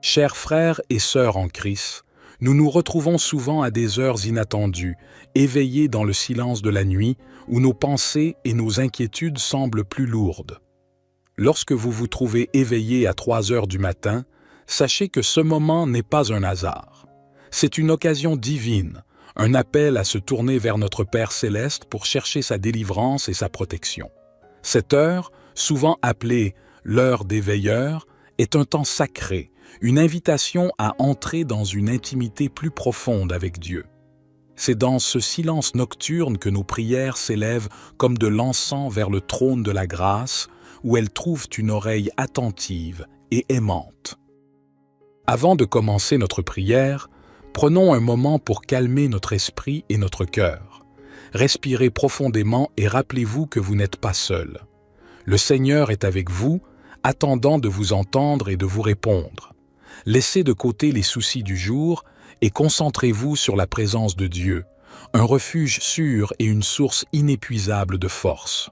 Chers frères et sœurs en Christ, nous nous retrouvons souvent à des heures inattendues, éveillés dans le silence de la nuit, où nos pensées et nos inquiétudes semblent plus lourdes. Lorsque vous vous trouvez éveillé à 3 heures du matin, sachez que ce moment n'est pas un hasard. C'est une occasion divine, un appel à se tourner vers notre Père céleste pour chercher sa délivrance et sa protection. Cette heure, souvent appelée l'heure des veilleurs, est un temps sacré, une invitation à entrer dans une intimité plus profonde avec Dieu. C'est dans ce silence nocturne que nos prières s'élèvent comme de l'encens vers le trône de la grâce, où elles trouvent une oreille attentive et aimante. Avant de commencer notre prière, prenons un moment pour calmer notre esprit et notre cœur. Respirez profondément et rappelez-vous que vous n'êtes pas seul. Le Seigneur est avec vous, attendant de vous entendre et de vous répondre. Laissez de côté les soucis du jour et concentrez-vous sur la présence de Dieu, un refuge sûr et une source inépuisable de force.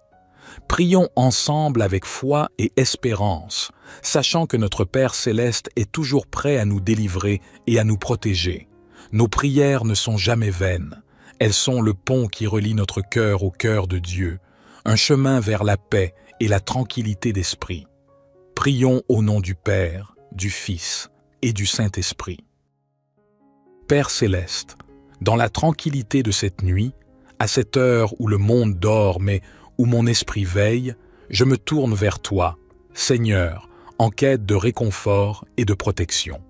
Prions ensemble avec foi et espérance, sachant que notre Père céleste est toujours prêt à nous délivrer et à nous protéger. Nos prières ne sont jamais vaines. Elles sont le pont qui relie notre cœur au cœur de Dieu, un chemin vers la paix et la tranquillité d'esprit. Prions au nom du Père, du Fils et du Saint-Esprit. Père céleste, dans la tranquillité de cette nuit, à cette heure où le monde dort mais où mon esprit veille, je me tourne vers toi, Seigneur, en quête de réconfort et de protection.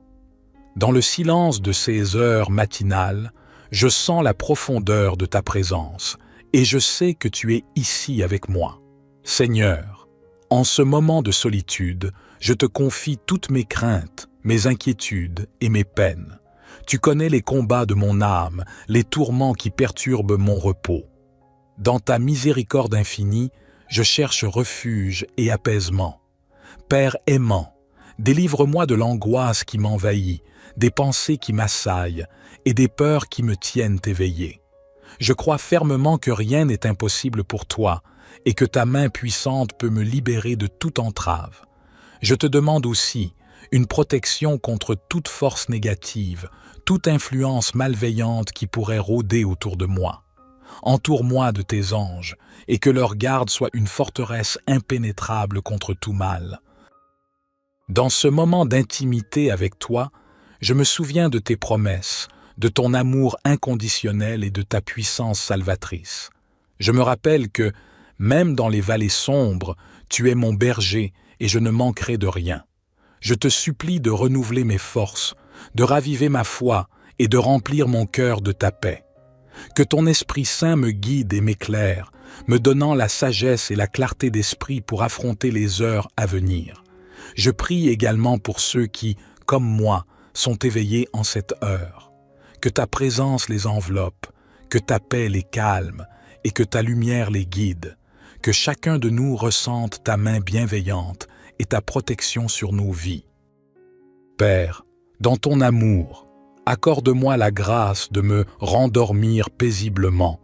Dans le silence de ces heures matinales, je sens la profondeur de ta présence et je sais que tu es ici avec moi. Seigneur, en ce moment de solitude, je te confie toutes mes craintes, mes inquiétudes et mes peines. Tu connais les combats de mon âme, les tourments qui perturbent mon repos. Dans ta miséricorde infinie, je cherche refuge et apaisement. Père aimant, délivre-moi de l'angoisse qui m'envahit, des pensées qui m'assaillent et des peurs qui me tiennent éveillé. Je crois fermement que rien n'est impossible pour toi et que ta main puissante peut me libérer de toute entrave. Je te demande aussi une protection contre toute force négative, toute influence malveillante qui pourrait rôder autour de moi. Entoure-moi de tes anges et que leur garde soit une forteresse impénétrable contre tout mal. Dans ce moment d'intimité avec toi, je me souviens de tes promesses, de ton amour inconditionnel et de ta puissance salvatrice. Je me rappelle que, même dans les vallées sombres, tu es mon berger et je ne manquerai de rien. Je te supplie de renouveler mes forces, de raviver ma foi et de remplir mon cœur de ta paix. Que ton Esprit Saint me guide et m'éclaire, me donnant la sagesse et la clarté d'esprit pour affronter les heures à venir. Je prie également pour ceux qui, comme moi, sont éveillés en cette heure. Que ta présence les enveloppe, que ta paix les calme et que ta lumière les guide. Que chacun de nous ressente ta main bienveillante et ta protection sur nos vies. Père, dans ton amour, accorde-moi la grâce de me rendormir paisiblement,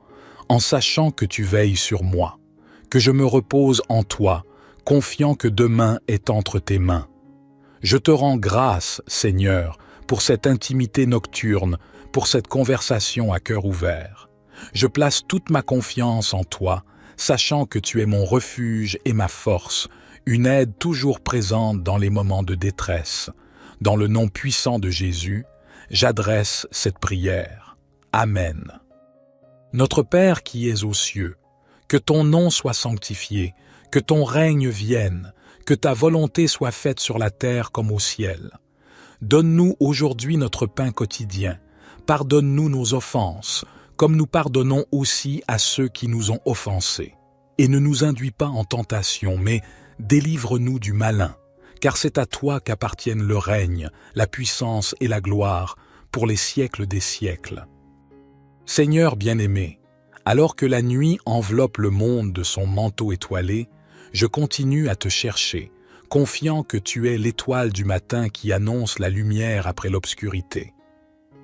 en sachant que tu veilles sur moi, que je me repose en toi, confiant que demain est entre tes mains. Je te rends grâce, Seigneur, pour cette intimité nocturne, pour cette conversation à cœur ouvert. Je place toute ma confiance en toi, sachant que tu es mon refuge et ma force, une aide toujours présente dans les moments de détresse. Dans le nom puissant de Jésus, j'adresse cette prière. Amen. Notre Père qui es aux cieux, que ton nom soit sanctifié, que ton règne vienne, que ta volonté soit faite sur la terre comme au ciel. Donne-nous aujourd'hui notre pain quotidien. Pardonne-nous nos offenses, comme nous pardonnons aussi à ceux qui nous ont offensés. Et ne nous induis pas en tentation, mais délivre-nous du malin, car c'est à toi qu'appartiennent le règne, la puissance et la gloire, pour les siècles des siècles. Seigneur bien-aimé, alors que la nuit enveloppe le monde de son manteau étoilé, je continue à te chercher, confiant que tu es l'étoile du matin qui annonce la lumière après l'obscurité.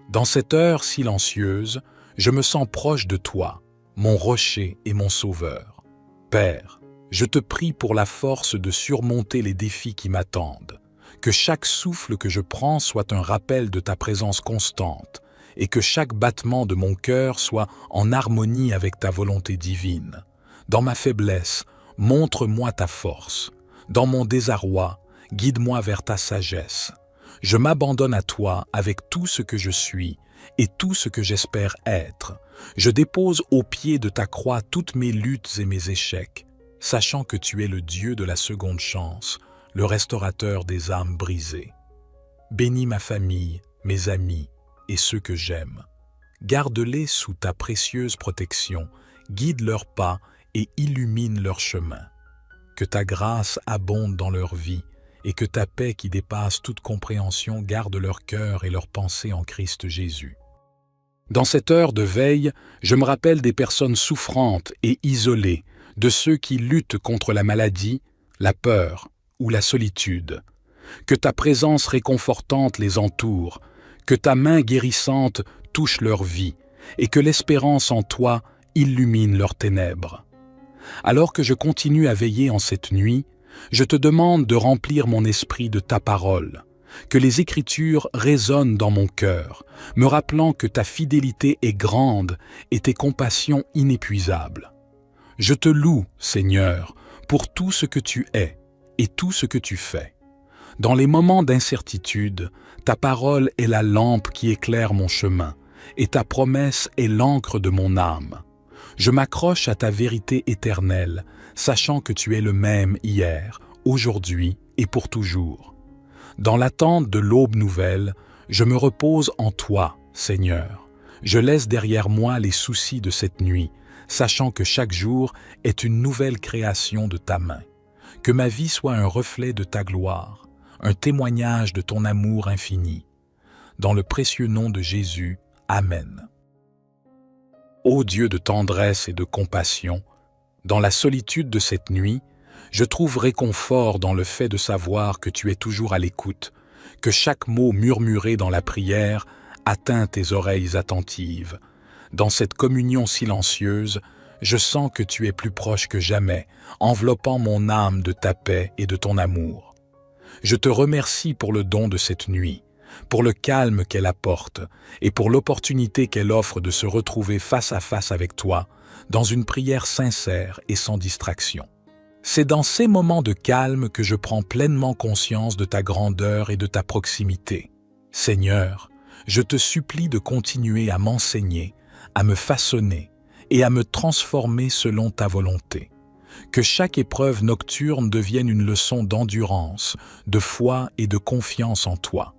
Dans cette heure silencieuse, je me sens proche de toi, mon rocher et mon sauveur. Père, je te prie pour la force de surmonter les défis qui m'attendent, que chaque souffle que je prends soit un rappel de ta présence constante, et que chaque battement de mon cœur soit en harmonie avec ta volonté divine. Dans ma faiblesse, montre-moi ta force. Dans mon désarroi, guide-moi vers ta sagesse. Je m'abandonne à toi avec tout ce que je suis et tout ce que j'espère être. Je dépose au pied de ta croix toutes mes luttes et mes échecs, sachant que tu es le Dieu de la seconde chance, le restaurateur des âmes brisées. Bénis ma famille, mes amis et ceux que j'aime. Garde-les sous ta précieuse protection, guide leurs pas et illumine leur chemin. Que ta grâce abonde dans leur vie et que ta paix qui dépasse toute compréhension garde leur cœur et leurs pensées en Christ Jésus. Dans cette heure de veille, je me rappelle des personnes souffrantes et isolées, de ceux qui luttent contre la maladie, la peur ou la solitude. Que ta présence réconfortante les entoure, que ta main guérissante touche leur vie et que l'espérance en toi illumine leurs ténèbres. Alors que je continue à veiller en cette nuit, je te demande de remplir mon esprit de ta parole, que les Écritures résonnent dans mon cœur, me rappelant que ta fidélité est grande et tes compassions inépuisables. Je te loue, Seigneur, pour tout ce que tu es et tout ce que tu fais. Dans les moments d'incertitude, ta parole est la lampe qui éclaire mon chemin, et ta promesse est l'encre de mon âme. Je m'accroche à ta vérité éternelle, sachant que tu es le même hier, aujourd'hui et pour toujours. Dans l'attente de l'aube nouvelle, je me repose en toi, Seigneur. Je laisse derrière moi les soucis de cette nuit, sachant que chaque jour est une nouvelle création de ta main. Que ma vie soit un reflet de ta gloire, un témoignage de ton amour infini. Dans le précieux nom de Jésus, Amen. Ô Dieu de tendresse et de compassion, dans la solitude de cette nuit, je trouve réconfort dans le fait de savoir que tu es toujours à l'écoute, que chaque mot murmuré dans la prière atteint tes oreilles attentives. Dans cette communion silencieuse, je sens que tu es plus proche que jamais, enveloppant mon âme de ta paix et de ton amour. Je te remercie pour le don de cette nuit, pour le calme qu'elle apporte et pour l'opportunité qu'elle offre de se retrouver face à face avec toi, dans une prière sincère et sans distraction. C'est dans ces moments de calme que je prends pleinement conscience de ta grandeur et de ta proximité. Seigneur, je te supplie de continuer à m'enseigner, à me façonner et à me transformer selon ta volonté. Que chaque épreuve nocturne devienne une leçon d'endurance, de foi et de confiance en toi.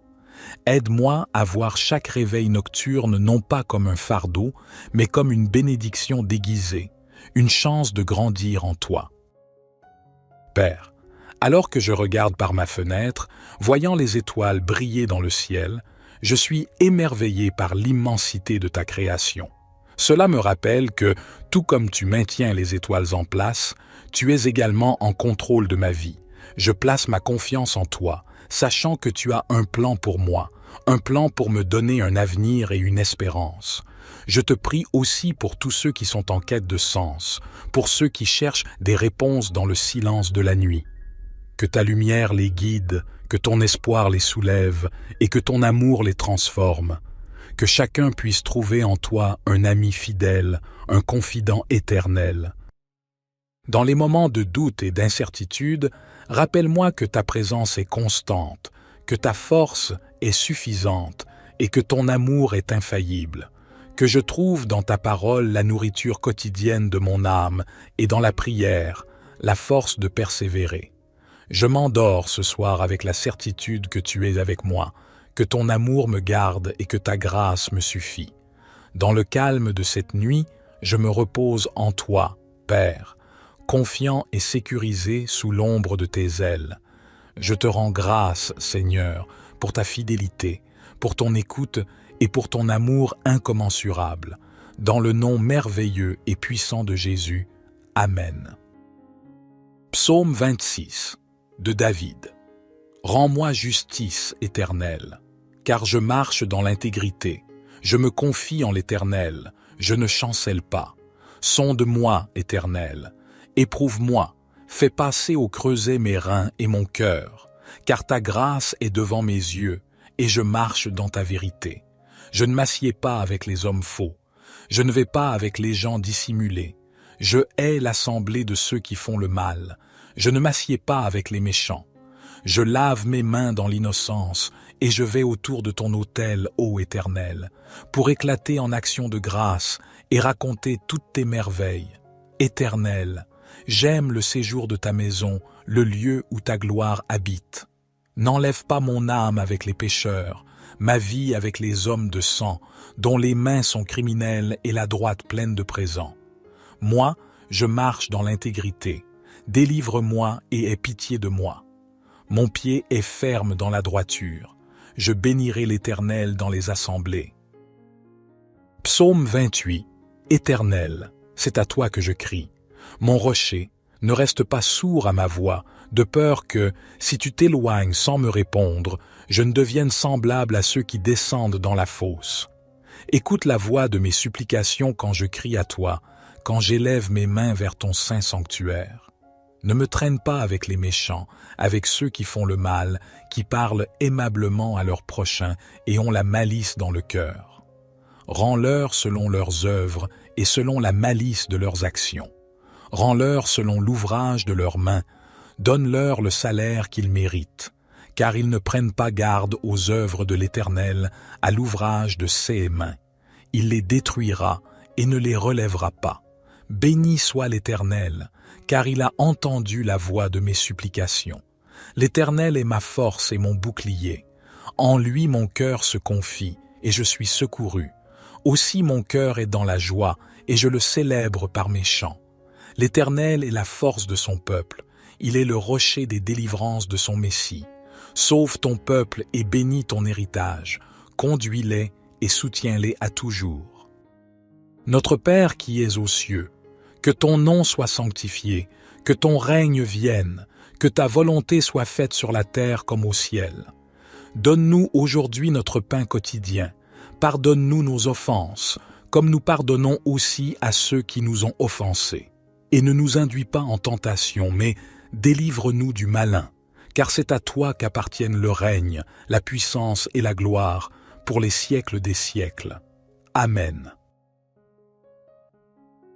Aide-moi à voir chaque réveil nocturne non pas comme un fardeau, mais comme une bénédiction déguisée, une chance de grandir en toi. Père, alors que je regarde par ma fenêtre, voyant les étoiles briller dans le ciel, je suis émerveillé par l'immensité de ta création. Cela me rappelle que, tout comme tu maintiens les étoiles en place, tu es également en contrôle de ma vie. Je place ma confiance en toi, sachant que tu as un plan pour moi, un plan pour me donner un avenir et une espérance. Je te prie aussi pour tous ceux qui sont en quête de sens, pour ceux qui cherchent des réponses dans le silence de la nuit. Que ta lumière les guide, que ton espoir les soulève et que ton amour les transforme. Que chacun puisse trouver en toi un ami fidèle, un confident éternel. Dans les moments de doute et d'incertitude, rappelle-moi que ta présence est constante, que ta force est suffisante et que ton amour est infaillible. Que je trouve dans ta parole la nourriture quotidienne de mon âme et dans la prière, la force de persévérer. Je m'endors ce soir avec la certitude que tu es avec moi, que ton amour me garde et que ta grâce me suffit. Dans le calme de cette nuit, je me repose en toi, Père, confiant et sécurisé sous l'ombre de tes ailes. Je te rends grâce, Seigneur, pour ta fidélité, pour ton écoute et pour ton amour incommensurable. Dans le nom merveilleux et puissant de Jésus. Amen. Psaume 26 de David. Rends-moi justice, Éternel, car je marche dans l'intégrité. Je me confie en l'Éternel, je ne chancelle pas. Sonde-moi, Éternel, éprouve-moi, fais passer au creuset mes reins et mon cœur. car ta grâce est devant mes yeux, et je marche dans ta vérité. Je ne m'assieds pas avec les hommes faux, je ne vais pas avec les gens dissimulés. Je hais l'assemblée de ceux qui font le mal, je ne m'assieds pas avec les méchants. Je lave mes mains dans l'innocence, et je vais autour de ton autel, ô Éternel, pour éclater en actions de grâce et raconter toutes tes merveilles. Éternel, j'aime le séjour de ta maison, le lieu où ta gloire habite. N'enlève pas mon âme avec les pécheurs, ma vie avec les hommes de sang, dont les mains sont criminelles et la droite pleine de présents. Moi, je marche dans l'intégrité. Délivre-moi et aie pitié de moi. Mon pied est ferme dans la droiture. Je bénirai l'Éternel dans les assemblées. Psaume 28. Éternel, c'est à toi que je crie. Mon rocher, ne reste pas sourd à ma voix, de peur que, si tu t'éloignes sans me répondre, je ne devienne semblable à ceux qui descendent dans la fosse. Écoute la voix de mes supplications quand je crie à toi, quand j'élève mes mains vers ton saint sanctuaire. Ne me traîne pas avec les méchants, avec ceux qui font le mal, qui parlent aimablement à leurs prochains et ont la malice dans le cœur. Rends-leur selon leurs œuvres et selon la malice de leurs actions. Rends-leur selon l'ouvrage de leurs mains. Donne-leur le salaire qu'ils méritent, car ils ne prennent pas garde aux œuvres de l'Éternel, à l'ouvrage de ses mains. Il les détruira et ne les relèvera pas. Béni soit l'Éternel, car il a entendu la voix de mes supplications. L'Éternel est ma force et mon bouclier. En lui mon cœur se confie, et je suis secouru. Aussi mon cœur est dans la joie, et je le célèbre par mes chants. L'Éternel est la force de son peuple. Il est le rocher des délivrances de son Messie. Sauve ton peuple et bénis ton héritage. Conduis-les et soutiens-les à toujours. Notre Père qui es aux cieux, que ton nom soit sanctifié, que ton règne vienne, que ta volonté soit faite sur la terre comme au ciel. Donne-nous aujourd'hui notre pain quotidien. Pardonne-nous nos offenses, comme nous pardonnons aussi à ceux qui nous ont offensés. Et ne nous induis pas en tentation, mais délivre-nous du malin, car c'est à toi qu'appartiennent le règne, la puissance et la gloire, pour les siècles des siècles. Amen.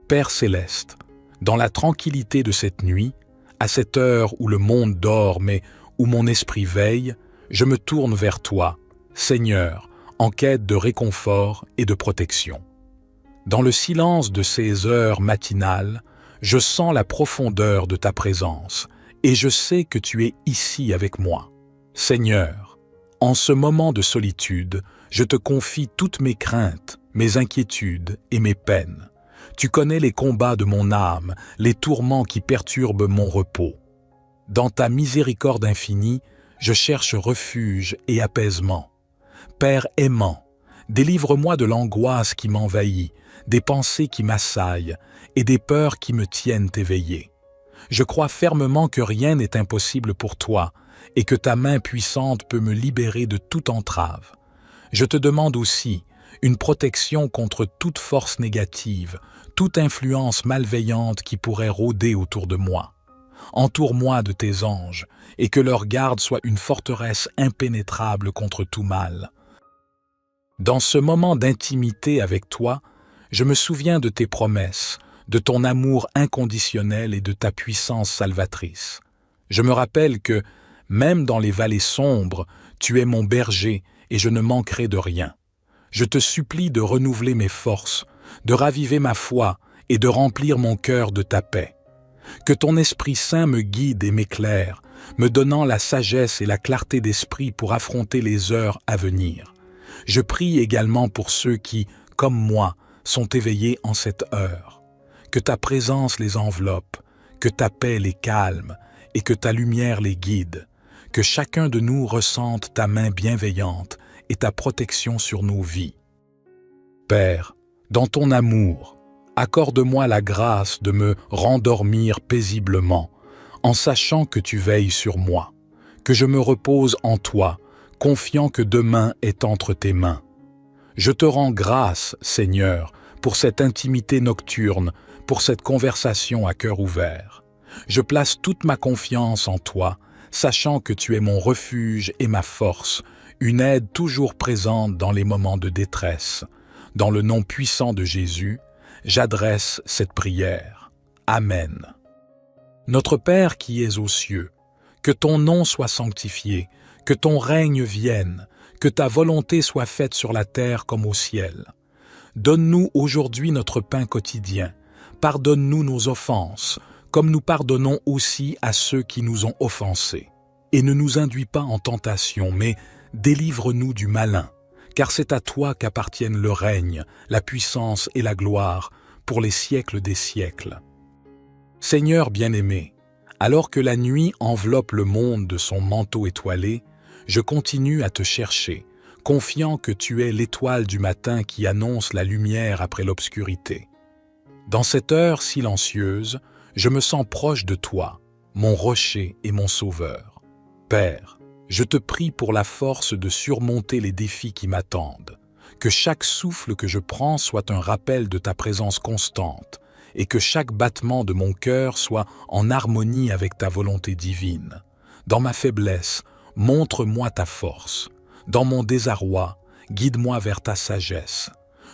Père céleste, dans la tranquillité de cette nuit, à cette heure où le monde dort mais où mon esprit veille, je me tourne vers toi, Seigneur, en quête de réconfort et de protection. Dans le silence de ces heures matinales, je sens la profondeur de ta présence et je sais que tu es ici avec moi. Seigneur, en ce moment de solitude, je te confie toutes mes craintes, mes inquiétudes et mes peines. Tu connais les combats de mon âme, les tourments qui perturbent mon repos. Dans ta miséricorde infinie, je cherche refuge et apaisement. Père aimant, délivre-moi de l'angoisse qui m'envahit, des pensées qui m'assaillent et des peurs qui me tiennent éveillé. Je crois fermement que rien n'est impossible pour toi et que ta main puissante peut me libérer de toute entrave. Je te demande aussi une protection contre toute force négative, toute influence malveillante qui pourrait rôder autour de moi. Entoure-moi de tes anges et que leur garde soit une forteresse impénétrable contre tout mal. Dans ce moment d'intimité avec toi, je me souviens de tes promesses, de ton amour inconditionnel et de ta puissance salvatrice. Je me rappelle que, même dans les vallées sombres, tu es mon berger et je ne manquerai de rien. Je te supplie de renouveler mes forces, de raviver ma foi et de remplir mon cœur de ta paix. Que ton Esprit Saint me guide et m'éclaire, me donnant la sagesse et la clarté d'esprit pour affronter les heures à venir. Je prie également pour ceux qui, comme moi, sont éveillés en cette heure. Que ta présence les enveloppe, que ta paix les calme et que ta lumière les guide. Que chacun de nous ressente ta main bienveillante et ta protection sur nos vies. Père, dans ton amour, accorde-moi la grâce de me rendormir paisiblement, en sachant que tu veilles sur moi, que je me repose en toi, confiant que demain est entre tes mains. Je te rends grâce, Seigneur, pour cette intimité nocturne, pour cette conversation à cœur ouvert. Je place toute ma confiance en toi, sachant que tu es mon refuge et ma force, une aide toujours présente dans les moments de détresse. Dans le nom puissant de Jésus, j'adresse cette prière. Amen. Notre Père qui es aux cieux, que ton nom soit sanctifié, que ton règne vienne, que ta volonté soit faite sur la terre comme au ciel. Donne-nous aujourd'hui notre pain quotidien. Pardonne-nous nos offenses, comme nous pardonnons aussi à ceux qui nous ont offensés. Et ne nous induis pas en tentation, mais délivre-nous du malin, car c'est à toi qu'appartiennent le règne, la puissance et la gloire, pour les siècles des siècles. Seigneur bien-aimé, alors que la nuit enveloppe le monde de son manteau étoilé, je continue à te chercher, confiant que tu es l'étoile du matin qui annonce la lumière après l'obscurité. Dans cette heure silencieuse, je me sens proche de toi, mon rocher et mon sauveur. Père, je te prie pour la force de surmonter les défis qui m'attendent, que chaque souffle que je prends soit un rappel de ta présence constante, et que chaque battement de mon cœur soit en harmonie avec ta volonté divine. Dans ma faiblesse, montre-moi ta force. Dans mon désarroi, guide-moi vers ta sagesse.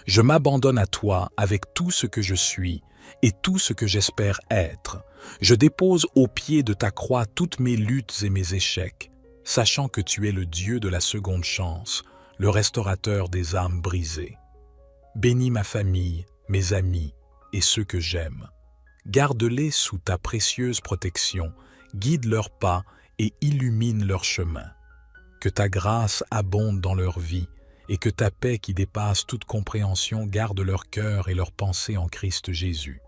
Je m'abandonne à toi avec tout ce que je suis et tout ce que j'espère être. Je dépose au pied de ta croix toutes mes luttes et mes échecs, sachant que tu es le Dieu de la seconde chance, le restaurateur des âmes brisées. Bénis ma famille, mes amis et ceux que j'aime. Garde-les sous ta précieuse protection, guide leurs pas et illumine leur chemin. Que ta grâce abonde dans leur vie et que ta paix qui dépasse toute compréhension garde leur cœur et leurs pensées en Christ Jésus.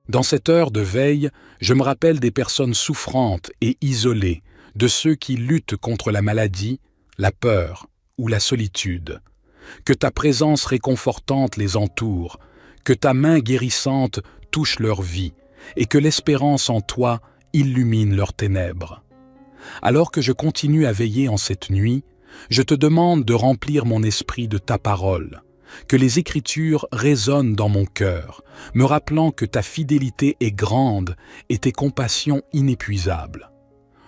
Dans cette heure de veille, je me rappelle des personnes souffrantes et isolées, de ceux qui luttent contre la maladie, la peur ou la solitude. Que ta présence réconfortante les entoure, que ta main guérissante touche leur vie et que l'espérance en toi illumine leurs ténèbres. Alors que je continue à veiller en cette nuit, je te demande de remplir mon esprit de ta parole, que les Écritures résonnent dans mon cœur, me rappelant que ta fidélité est grande et tes compassions inépuisables.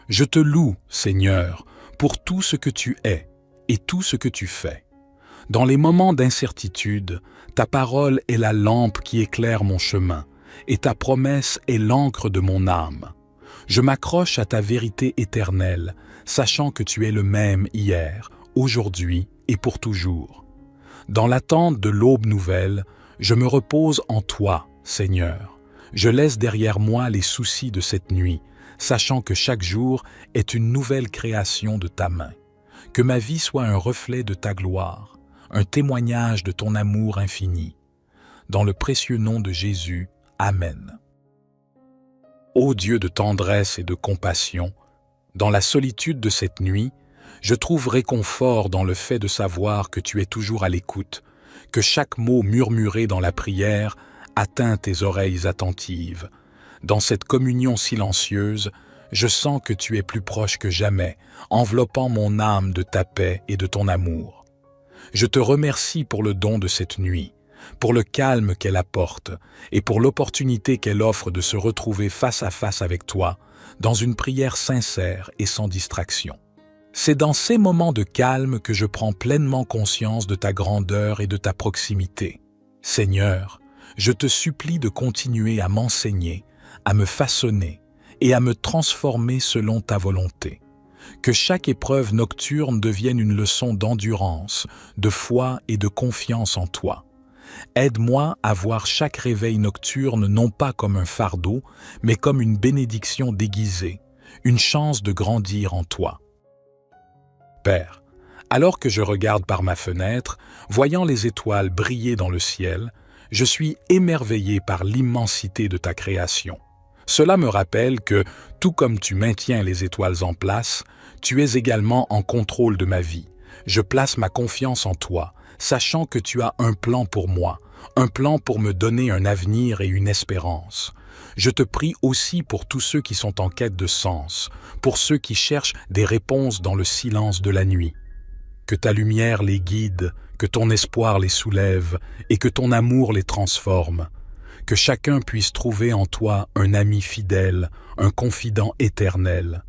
Je te loue, Seigneur, pour tout ce que tu es et tout ce que tu fais. Dans les moments d'incertitude, ta parole est la lampe qui éclaire mon chemin, et ta promesse est l'encre de mon âme. Je m'accroche à ta vérité éternelle, sachant que tu es le même hier, aujourd'hui et pour toujours. Dans l'attente de l'aube nouvelle, je me repose en toi, Seigneur. Je laisse derrière moi les soucis de cette nuit, sachant que chaque jour est une nouvelle création de ta main. Que ma vie soit un reflet de ta gloire, un témoignage de ton amour infini. Dans le précieux nom de Jésus, Amen. Ô Dieu de tendresse et de compassion, dans la solitude de cette nuit, je trouve réconfort dans le fait de savoir que tu es toujours à l'écoute, que chaque mot murmuré dans la prière atteint tes oreilles attentives. Dans cette communion silencieuse, je sens que tu es plus proche que jamais, enveloppant mon âme de ta paix et de ton amour. Je te remercie pour le don de cette nuit, pour le calme qu'elle apporte et pour l'opportunité qu'elle offre de se retrouver face à face avec toi, dans une prière sincère et sans distraction. C'est dans ces moments de calme que je prends pleinement conscience de ta grandeur et de ta proximité. Seigneur, je te supplie de continuer à m'enseigner, à me façonner et à me transformer selon ta volonté. Que chaque épreuve nocturne devienne une leçon d'endurance, de foi et de confiance en toi. Aide-moi à voir chaque réveil nocturne non pas comme un fardeau, mais comme une bénédiction déguisée, une chance de grandir en toi. Père, alors que je regarde par ma fenêtre, voyant les étoiles briller dans le ciel, je suis émerveillé par l'immensité de ta création. Cela me rappelle que, tout comme tu maintiens les étoiles en place, tu es également en contrôle de ma vie. Je place ma confiance en toi, sachant que tu as un plan pour moi, un plan pour me donner un avenir et une espérance. Je te prie aussi pour tous ceux qui sont en quête de sens, pour ceux qui cherchent des réponses dans le silence de la nuit. Que ta lumière les guide, que ton espoir les soulève et que ton amour les transforme. Que chacun puisse trouver en toi un ami fidèle, un confident éternel.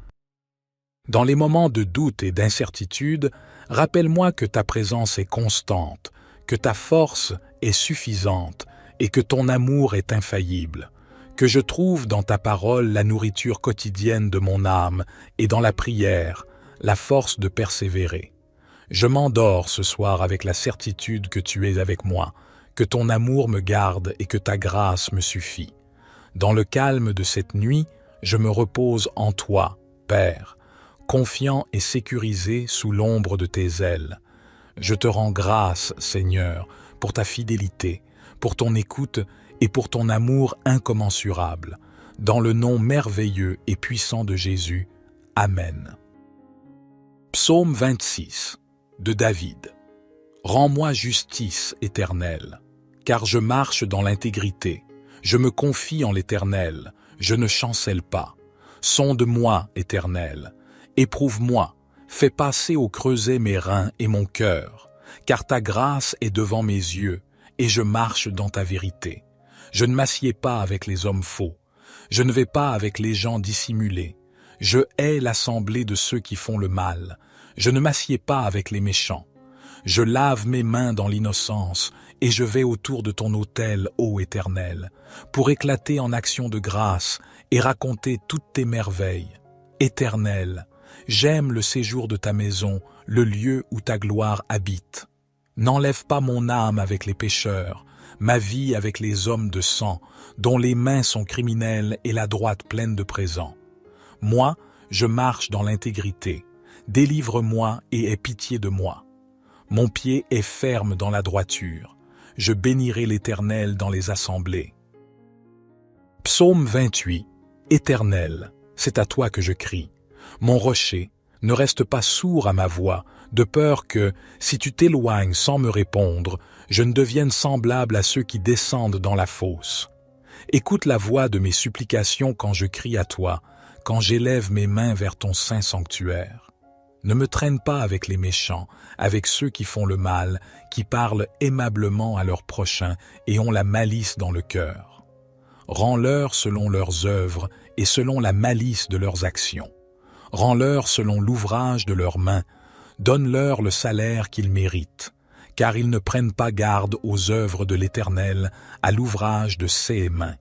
Dans les moments de doute et d'incertitude, rappelle-moi que ta présence est constante, que ta force est suffisante et que ton amour est infaillible, que je trouve dans ta parole la nourriture quotidienne de mon âme et dans la prière la force de persévérer. Je m'endors ce soir avec la certitude que tu es avec moi, que ton amour me garde et que ta grâce me suffit. Dans le calme de cette nuit, je me repose en toi, Père, confiant et sécurisé sous l'ombre de tes ailes. Je te rends grâce, Seigneur, pour ta fidélité, pour ton écoute et pour ton amour incommensurable. Dans le nom merveilleux et puissant de Jésus. Amen. Psaume 26 de David. Rends-moi justice, Éternel, car je marche dans l'intégrité. Je me confie en l'Éternel, je ne chancelle pas. Sonde-moi, Éternel, éprouve-moi, fais passer au creuset mes reins et mon cœur, car ta grâce est devant mes yeux, et je marche dans ta vérité. Je ne m'assieds pas avec les hommes faux, je ne vais pas avec les gens dissimulés. Je hais l'assemblée de ceux qui font le mal, je ne m'assieds pas avec les méchants. Je lave mes mains dans l'innocence, et je vais autour de ton autel, ô Éternel, pour éclater en actions de grâce et raconter toutes tes merveilles. Éternel, j'aime le séjour de ta maison, le lieu où ta gloire habite. N'enlève pas mon âme avec les pécheurs, ma vie avec les hommes de sang, dont les mains sont criminelles et la droite pleine de présents. Moi, je marche dans l'intégrité. Délivre-moi et aie pitié de moi. Mon pied est ferme dans la droiture. Je bénirai l'Éternel dans les assemblées. Psaume 28. Éternel, c'est à toi que je crie. Mon rocher, ne reste pas sourd à ma voix, de peur que, si tu t'éloignes sans me répondre, je ne devienne semblable à ceux qui descendent dans la fosse. Écoute la voix de mes supplications quand je crie à toi, quand j'élève mes mains vers ton saint sanctuaire. Ne me traîne pas avec les méchants, avec ceux qui font le mal, qui parlent aimablement à leurs prochains et ont la malice dans le cœur. Rends-leur selon leurs œuvres et selon la malice de leurs actions. Rends-leur selon l'ouvrage de leurs mains. Donne-leur le salaire qu'ils méritent, car ils ne prennent pas garde aux œuvres de l'Éternel, à l'ouvrage de ses mains.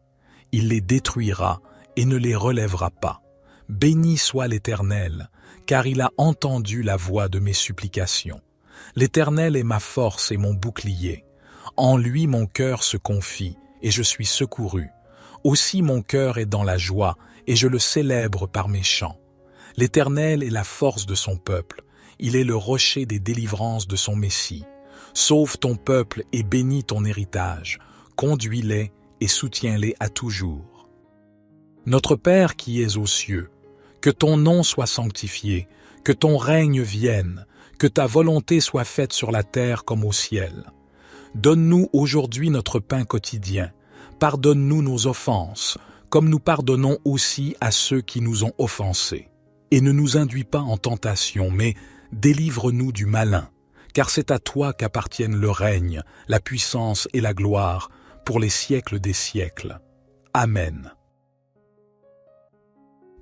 Il les détruira et ne les relèvera pas. Béni soit l'Éternel, car il a entendu la voix de mes supplications. L'Éternel est ma force et mon bouclier. En lui mon cœur se confie, et je suis secouru. Aussi mon cœur est dans la joie, et je le célèbre par mes chants. L'Éternel est la force de son peuple. Il est le rocher des délivrances de son Messie. Sauve ton peuple et bénis ton héritage. Conduis-les et soutiens-les à toujours. Notre Père qui es aux cieux, que ton nom soit sanctifié, que ton règne vienne, que ta volonté soit faite sur la terre comme au ciel. Donne-nous aujourd'hui notre pain quotidien. Pardonne-nous nos offenses, comme nous pardonnons aussi à ceux qui nous ont offensés. Et ne nous induis pas en tentation, mais délivre-nous du malin, car c'est à toi qu'appartiennent le règne, la puissance et la gloire, pour les siècles des siècles. Amen.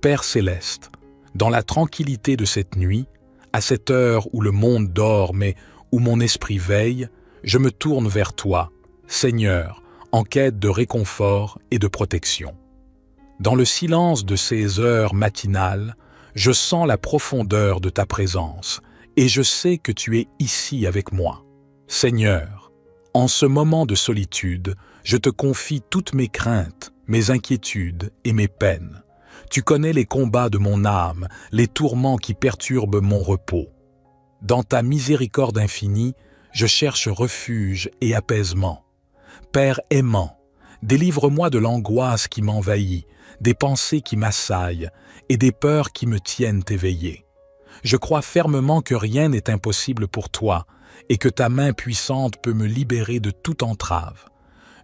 Père céleste, dans la tranquillité de cette nuit, à cette heure où le monde dort mais où mon esprit veille, je me tourne vers toi, Seigneur, en quête de réconfort et de protection. Dans le silence de ces heures matinales, je sens la profondeur de ta présence et je sais que tu es ici avec moi. Seigneur, en ce moment de solitude, je te confie toutes mes craintes, mes inquiétudes et mes peines. Tu connais les combats de mon âme, les tourments qui perturbent mon repos. Dans ta miséricorde infinie, je cherche refuge et apaisement. Père aimant, délivre-moi de l'angoisse qui m'envahit, des pensées qui m'assaillent et des peurs qui me tiennent éveillé. Je crois fermement que rien n'est impossible pour toi et que ta main puissante peut me libérer de toute entrave.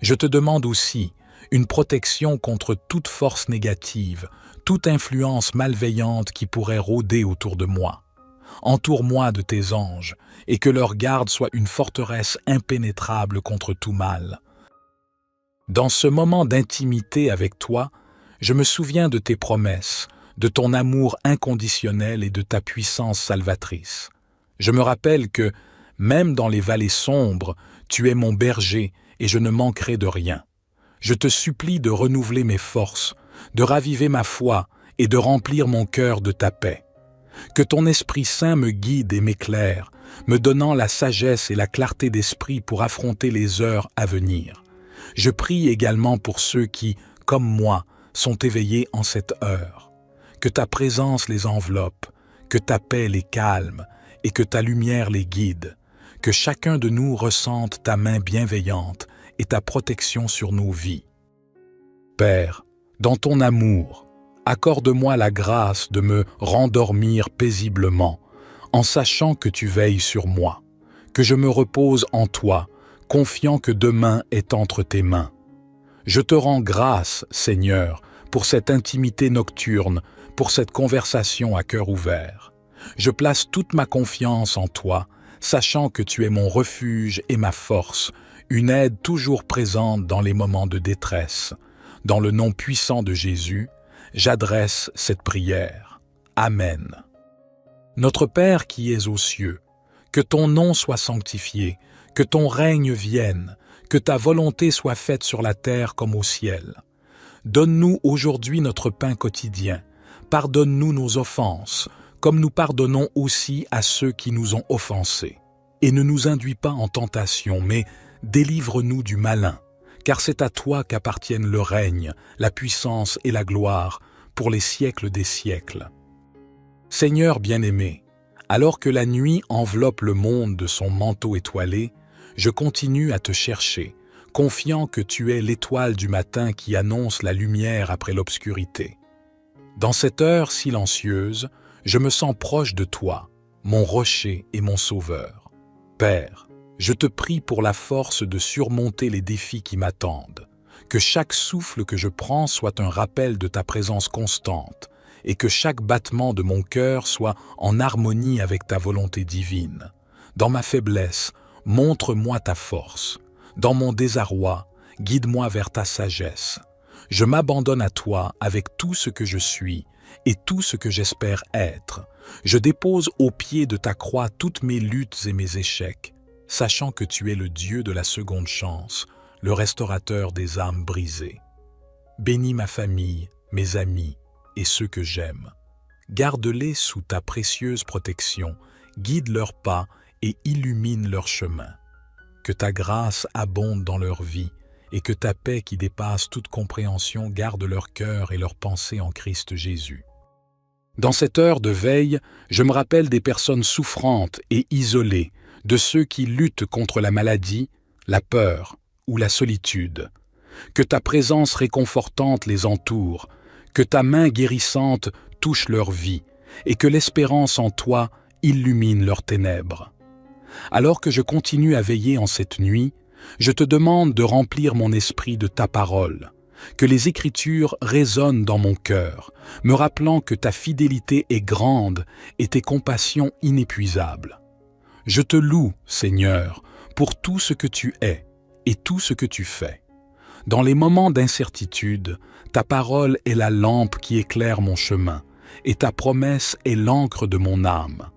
Je te demande aussi une protection contre toute force négative, toute influence malveillante qui pourrait rôder autour de moi. Entoure-moi de tes anges, et que leur garde soit une forteresse impénétrable contre tout mal. Dans ce moment d'intimité avec toi, je me souviens de tes promesses, de ton amour inconditionnel et de ta puissance salvatrice. Je me rappelle que, même dans les vallées sombres, tu es mon berger et je ne manquerai de rien. Je te supplie de renouveler mes forces, de raviver ma foi et de remplir mon cœur de ta paix. Que ton Esprit Saint me guide et m'éclaire, me donnant la sagesse et la clarté d'esprit pour affronter les heures à venir. Je prie également pour ceux qui, comme moi, sont éveillés en cette heure. Que ta présence les enveloppe, que ta paix les calme et que ta lumière les guide. Que chacun de nous ressente ta main bienveillante et ta protection sur nos vies. Père, dans ton amour, accorde-moi la grâce de me rendormir paisiblement, en sachant que tu veilles sur moi, que je me repose en toi, confiant que demain est entre tes mains. Je te rends grâce, Seigneur, pour cette intimité nocturne, pour cette conversation à cœur ouvert. Je place toute ma confiance en toi, sachant que tu es mon refuge et ma force, une aide toujours présente dans les moments de détresse. Dans le nom puissant de Jésus, j'adresse cette prière. Amen. Notre Père qui es aux cieux, que ton nom soit sanctifié, que ton règne vienne, que ta volonté soit faite sur la terre comme au ciel. Donne-nous aujourd'hui notre pain quotidien. Pardonne-nous nos offenses, comme nous pardonnons aussi à ceux qui nous ont offensés. Et ne nous induis pas en tentation, mais délivre-nous du malin, car c'est à toi qu'appartiennent le règne, la puissance et la gloire, pour les siècles des siècles. Seigneur bien-aimé, alors que la nuit enveloppe le monde de son manteau étoilé, je continue à te chercher, confiant que tu es l'étoile du matin qui annonce la lumière après l'obscurité. Dans cette heure silencieuse, je me sens proche de toi, mon rocher et mon sauveur. Père, je te prie pour la force de surmonter les défis qui m'attendent, que chaque souffle que je prends soit un rappel de ta présence constante, et que chaque battement de mon cœur soit en harmonie avec ta volonté divine. Dans ma faiblesse, montre-moi ta force. Dans mon désarroi, guide-moi vers ta sagesse. Je m'abandonne à toi avec tout ce que je suis et tout ce que j'espère être. Je dépose au pied de ta croix toutes mes luttes et mes échecs, sachant que tu es le Dieu de la seconde chance, le restaurateur des âmes brisées. Bénis ma famille, mes amis et ceux que j'aime. Garde-les sous ta précieuse protection, guide leurs pas et illumine leur chemin. Que ta grâce abonde dans leur vie et que ta paix qui dépasse toute compréhension garde leur cœur et leurs pensées en Christ Jésus. Dans cette heure de veille, je me rappelle des personnes souffrantes et isolées, de ceux qui luttent contre la maladie, la peur ou la solitude. Que ta présence réconfortante les entoure, que ta main guérissante touche leur vie et que l'espérance en toi illumine leurs ténèbres. Alors que je continue à veiller en cette nuit, je te demande de remplir mon esprit de ta parole, que les Écritures résonnent dans mon cœur, me rappelant que ta fidélité est grande et tes compassions inépuisables. Je te loue, Seigneur, pour tout ce que tu es et tout ce que tu fais. Dans les moments d'incertitude, ta parole est la lampe qui éclaire mon chemin, et ta promesse est l'encre de mon âme.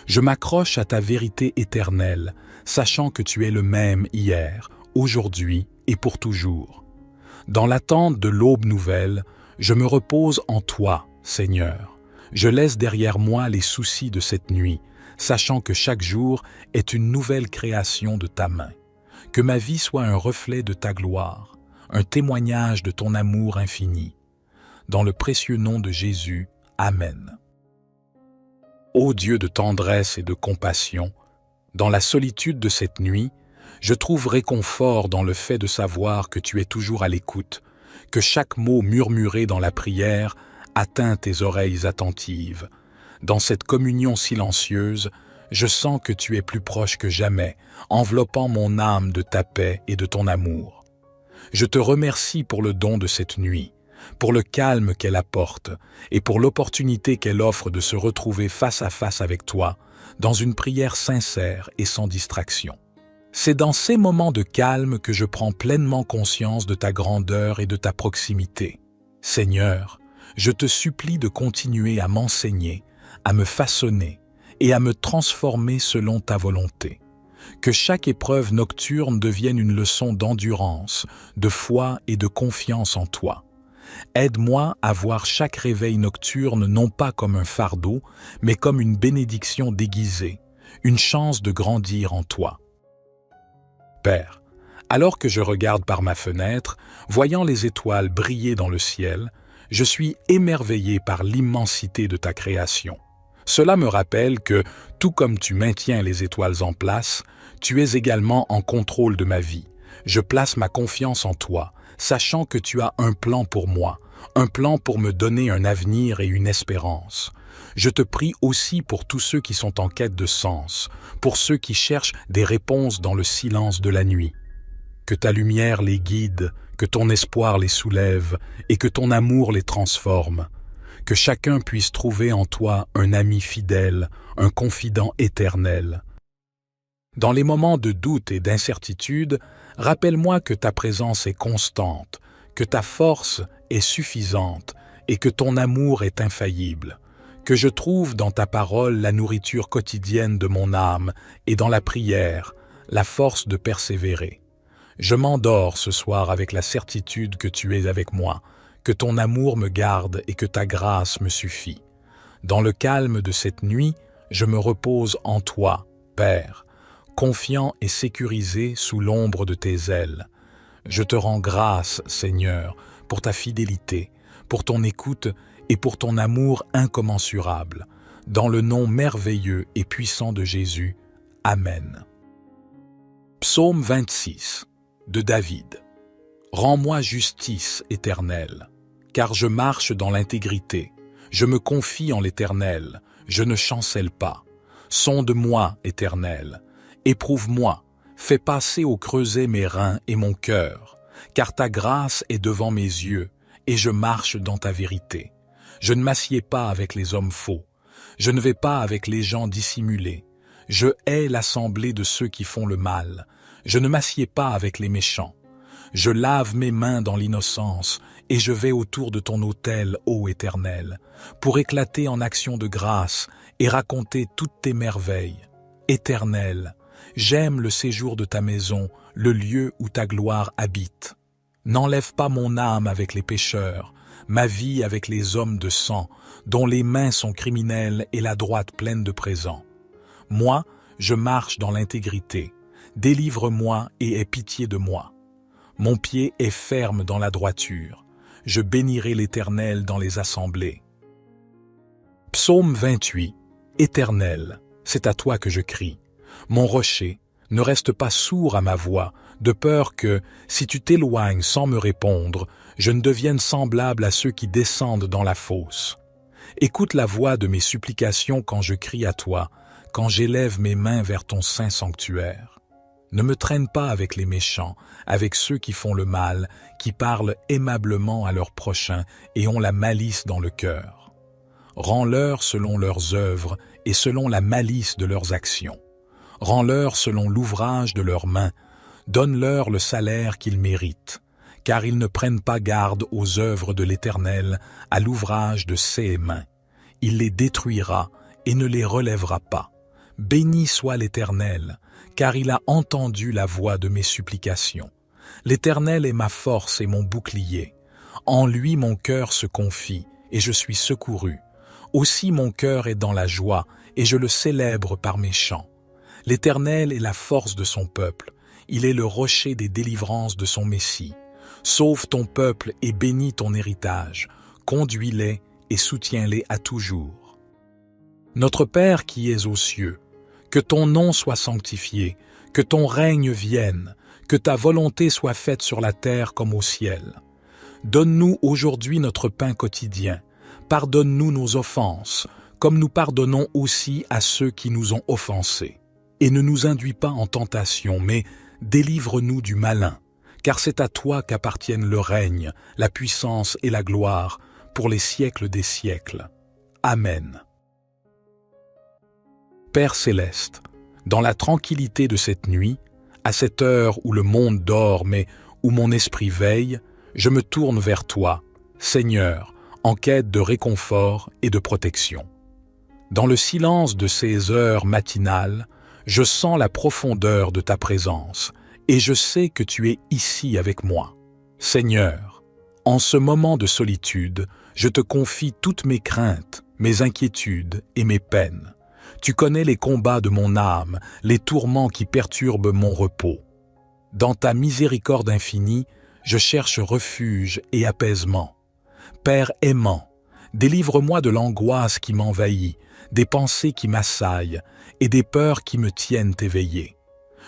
Je m'accroche à ta vérité éternelle, sachant que tu es le même hier, aujourd'hui et pour toujours. Dans l'attente de l'aube nouvelle, je me repose en toi, Seigneur. Je laisse derrière moi les soucis de cette nuit, sachant que chaque jour est une nouvelle création de ta main. Que ma vie soit un reflet de ta gloire, un témoignage de ton amour infini. Dans le précieux nom de Jésus, Amen. Ô Dieu de tendresse et de compassion, dans la solitude de cette nuit, je trouve réconfort dans le fait de savoir que tu es toujours à l'écoute, que chaque mot murmuré dans la prière atteint tes oreilles attentives. Dans cette communion silencieuse, je sens que tu es plus proche que jamais, enveloppant mon âme de ta paix et de ton amour. Je te remercie pour le don de cette nuit, pour le calme qu'elle apporte et pour l'opportunité qu'elle offre de se retrouver face à face avec toi, dans une prière sincère et sans distraction. C'est dans ces moments de calme que je prends pleinement conscience de ta grandeur et de ta proximité. Seigneur, Je te supplie de continuer à m'enseigner, à me façonner et à me transformer selon ta volonté. Que chaque épreuve nocturne devienne une leçon d'endurance, de foi et de confiance en toi. Aide-moi à voir chaque réveil nocturne non pas comme un fardeau, mais comme une bénédiction déguisée, une chance de grandir en toi. Père, alors que je regarde par ma fenêtre, voyant les étoiles briller dans le ciel, je suis émerveillé par l'immensité de ta création. Cela me rappelle que, tout comme tu maintiens les étoiles en place, tu es également en contrôle de ma vie. Je place ma confiance en toi, sachant que tu as un plan pour moi, un plan pour me donner un avenir et une espérance. Je te prie aussi pour tous ceux qui sont en quête de sens, pour ceux qui cherchent des réponses dans le silence de la nuit. Que ta lumière les guide, que ton espoir les soulève et que ton amour les transforme. Que chacun puisse trouver en toi un ami fidèle, un confident éternel. Dans les moments de doute et d'incertitude, rappelle-moi que ta présence est constante, que ta force est suffisante et que ton amour est infaillible. Que je trouve dans ta parole la nourriture quotidienne de mon âme et dans la prière, la force de persévérer. Je m'endors ce soir avec la certitude que tu es avec moi, que ton amour me garde et que ta grâce me suffit. Dans le calme de cette nuit, je me repose en toi, Père, confiant et sécurisé sous l'ombre de tes ailes. Je te rends grâce, Seigneur, pour ta fidélité, pour ton écoute et pour ton amour incommensurable. Dans le nom merveilleux et puissant de Jésus. Amen. Psaume 26 de David. Rends-moi justice, Éternel, car je marche dans l'intégrité. Je me confie en l'Éternel, je ne chancelle pas. Sonde-moi, Éternel, éprouve-moi, fais passer au creuset mes reins et mon cœur, car ta grâce est devant mes yeux, et je marche dans ta vérité. Je ne m'assieds pas avec les hommes faux, je ne vais pas avec les gens dissimulés. Je hais l'assemblée de ceux qui font le mal, je ne m'assieds pas avec les méchants. Je lave mes mains dans l'innocence, et je vais autour de ton autel, ô Éternel, pour éclater en actions de grâce et raconter toutes tes merveilles. Éternel, j'aime le séjour de ta maison, le lieu où ta gloire habite. N'enlève pas mon âme avec les pécheurs, ma vie avec les hommes de sang, dont les mains sont criminelles et la droite pleine de présents. Moi, je marche dans l'intégrité. Délivre-moi et aie pitié de moi. Mon pied est ferme dans la droiture. Je bénirai l'Éternel dans les assemblées. Psaume 28. Éternel, c'est à toi que je crie. Mon rocher, ne reste pas sourd à ma voix, de peur que, si tu t'éloignes sans me répondre, je ne devienne semblable à ceux qui descendent dans la fosse. Écoute la voix de mes supplications quand je crie à toi, quand j'élève mes mains vers ton saint sanctuaire. Ne me traîne pas avec les méchants, avec ceux qui font le mal, qui parlent aimablement à leurs prochains et ont la malice dans le cœur. Rends-leur selon leurs œuvres et selon la malice de leurs actions. Rends-leur selon l'ouvrage de leurs mains. Donne-leur le salaire qu'ils méritent, car ils ne prennent pas garde aux œuvres de l'Éternel, à l'ouvrage de ses mains. Il les détruira et ne les relèvera pas. Béni soit l'Éternel, car il a entendu la voix de mes supplications. L'Éternel est ma force et mon bouclier. En lui mon cœur se confie, et je suis secouru. Aussi mon cœur est dans la joie, et je le célèbre par mes chants. L'Éternel est la force de son peuple. Il est le rocher des délivrances de son Messie. Sauve ton peuple et bénis ton héritage. Conduis-les et soutiens-les à toujours. Notre Père qui es aux cieux, que ton nom soit sanctifié, que ton règne vienne, que ta volonté soit faite sur la terre comme au ciel. Donne-nous aujourd'hui notre pain quotidien. Pardonne-nous nos offenses, comme nous pardonnons aussi à ceux qui nous ont offensés. Et ne nous induis pas en tentation, mais délivre-nous du malin, car c'est à toi qu'appartiennent le règne, la puissance et la gloire, pour les siècles des siècles. Amen. Père céleste, dans la tranquillité de cette nuit, à cette heure où le monde dort mais où mon esprit veille, je me tourne vers toi, Seigneur, en quête de réconfort et de protection. Dans le silence de ces heures matinales, je sens la profondeur de ta présence et je sais que tu es ici avec moi. Seigneur, en ce moment de solitude, je te confie toutes mes craintes, mes inquiétudes et mes peines. Tu connais les combats de mon âme, les tourments qui perturbent mon repos. Dans ta miséricorde infinie, je cherche refuge et apaisement. Père aimant, délivre-moi de l'angoisse qui m'envahit, des pensées qui m'assaillent et des peurs qui me tiennent éveillé.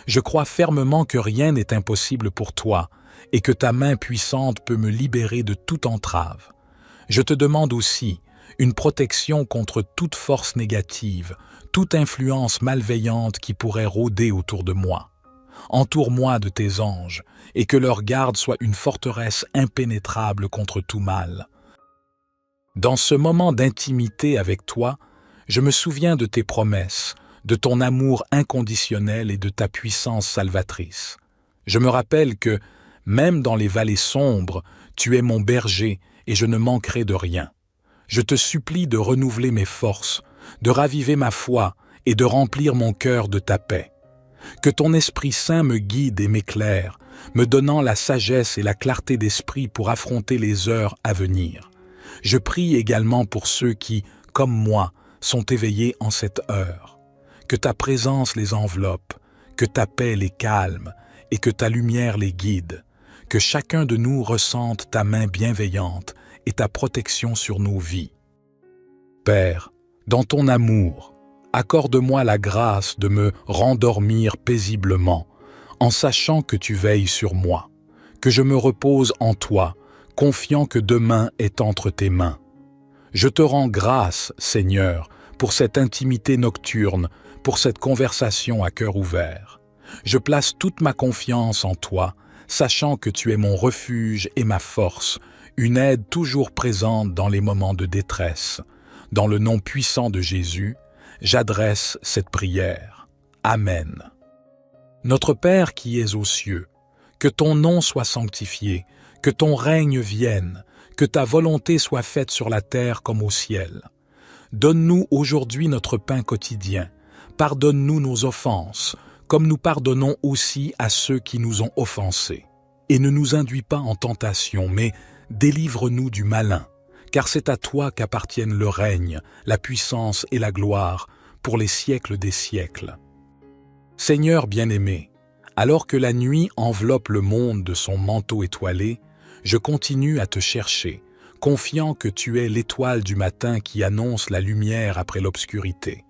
Je crois fermement que rien n'est impossible pour toi et que ta main puissante peut me libérer de toute entrave. Je te demande aussi une protection contre toute force négative, toute influence malveillante qui pourrait rôder autour de moi. Entoure-moi de tes anges et que leur garde soit une forteresse impénétrable contre tout mal. Dans ce moment d'intimité avec toi, je me souviens de tes promesses, de ton amour inconditionnel et de ta puissance salvatrice. Je me rappelle que, même dans les vallées sombres, tu es mon berger et je ne manquerai de rien. Je te supplie de renouveler mes forces, de raviver ma foi et de remplir mon cœur de ta paix. Que ton Esprit Saint me guide et m'éclaire, me donnant la sagesse et la clarté d'esprit pour affronter les heures à venir. Je prie également pour ceux qui, comme moi, sont éveillés en cette heure. Que ta présence les enveloppe, que ta paix les calme et que ta lumière les guide. Que chacun de nous ressente ta main bienveillante et ta protection sur nos vies. Père, dans ton amour, accorde-moi la grâce de me rendormir paisiblement, en sachant que tu veilles sur moi, que je me repose en toi, confiant que demain est entre tes mains. Je te rends grâce, Seigneur, pour cette intimité nocturne, pour cette conversation à cœur ouvert. Je place toute ma confiance en toi, sachant que tu es mon refuge et ma force, une aide toujours présente dans les moments de détresse. Dans le nom puissant de Jésus, j'adresse cette prière. Amen. Notre Père qui es aux cieux, que ton nom soit sanctifié, que ton règne vienne, que ta volonté soit faite sur la terre comme au ciel. Donne-nous aujourd'hui notre pain quotidien. Pardonne-nous nos offenses, comme nous pardonnons aussi à ceux qui nous ont offensés. Et ne nous induis pas en tentation, mais délivre-nous du malin, car c'est à toi qu'appartiennent le règne, la puissance et la gloire, pour les siècles des siècles. Seigneur bien-aimé, alors que la nuit enveloppe le monde de son manteau étoilé, je continue à te chercher, confiant que tu es l'étoile du matin qui annonce la lumière après l'obscurité.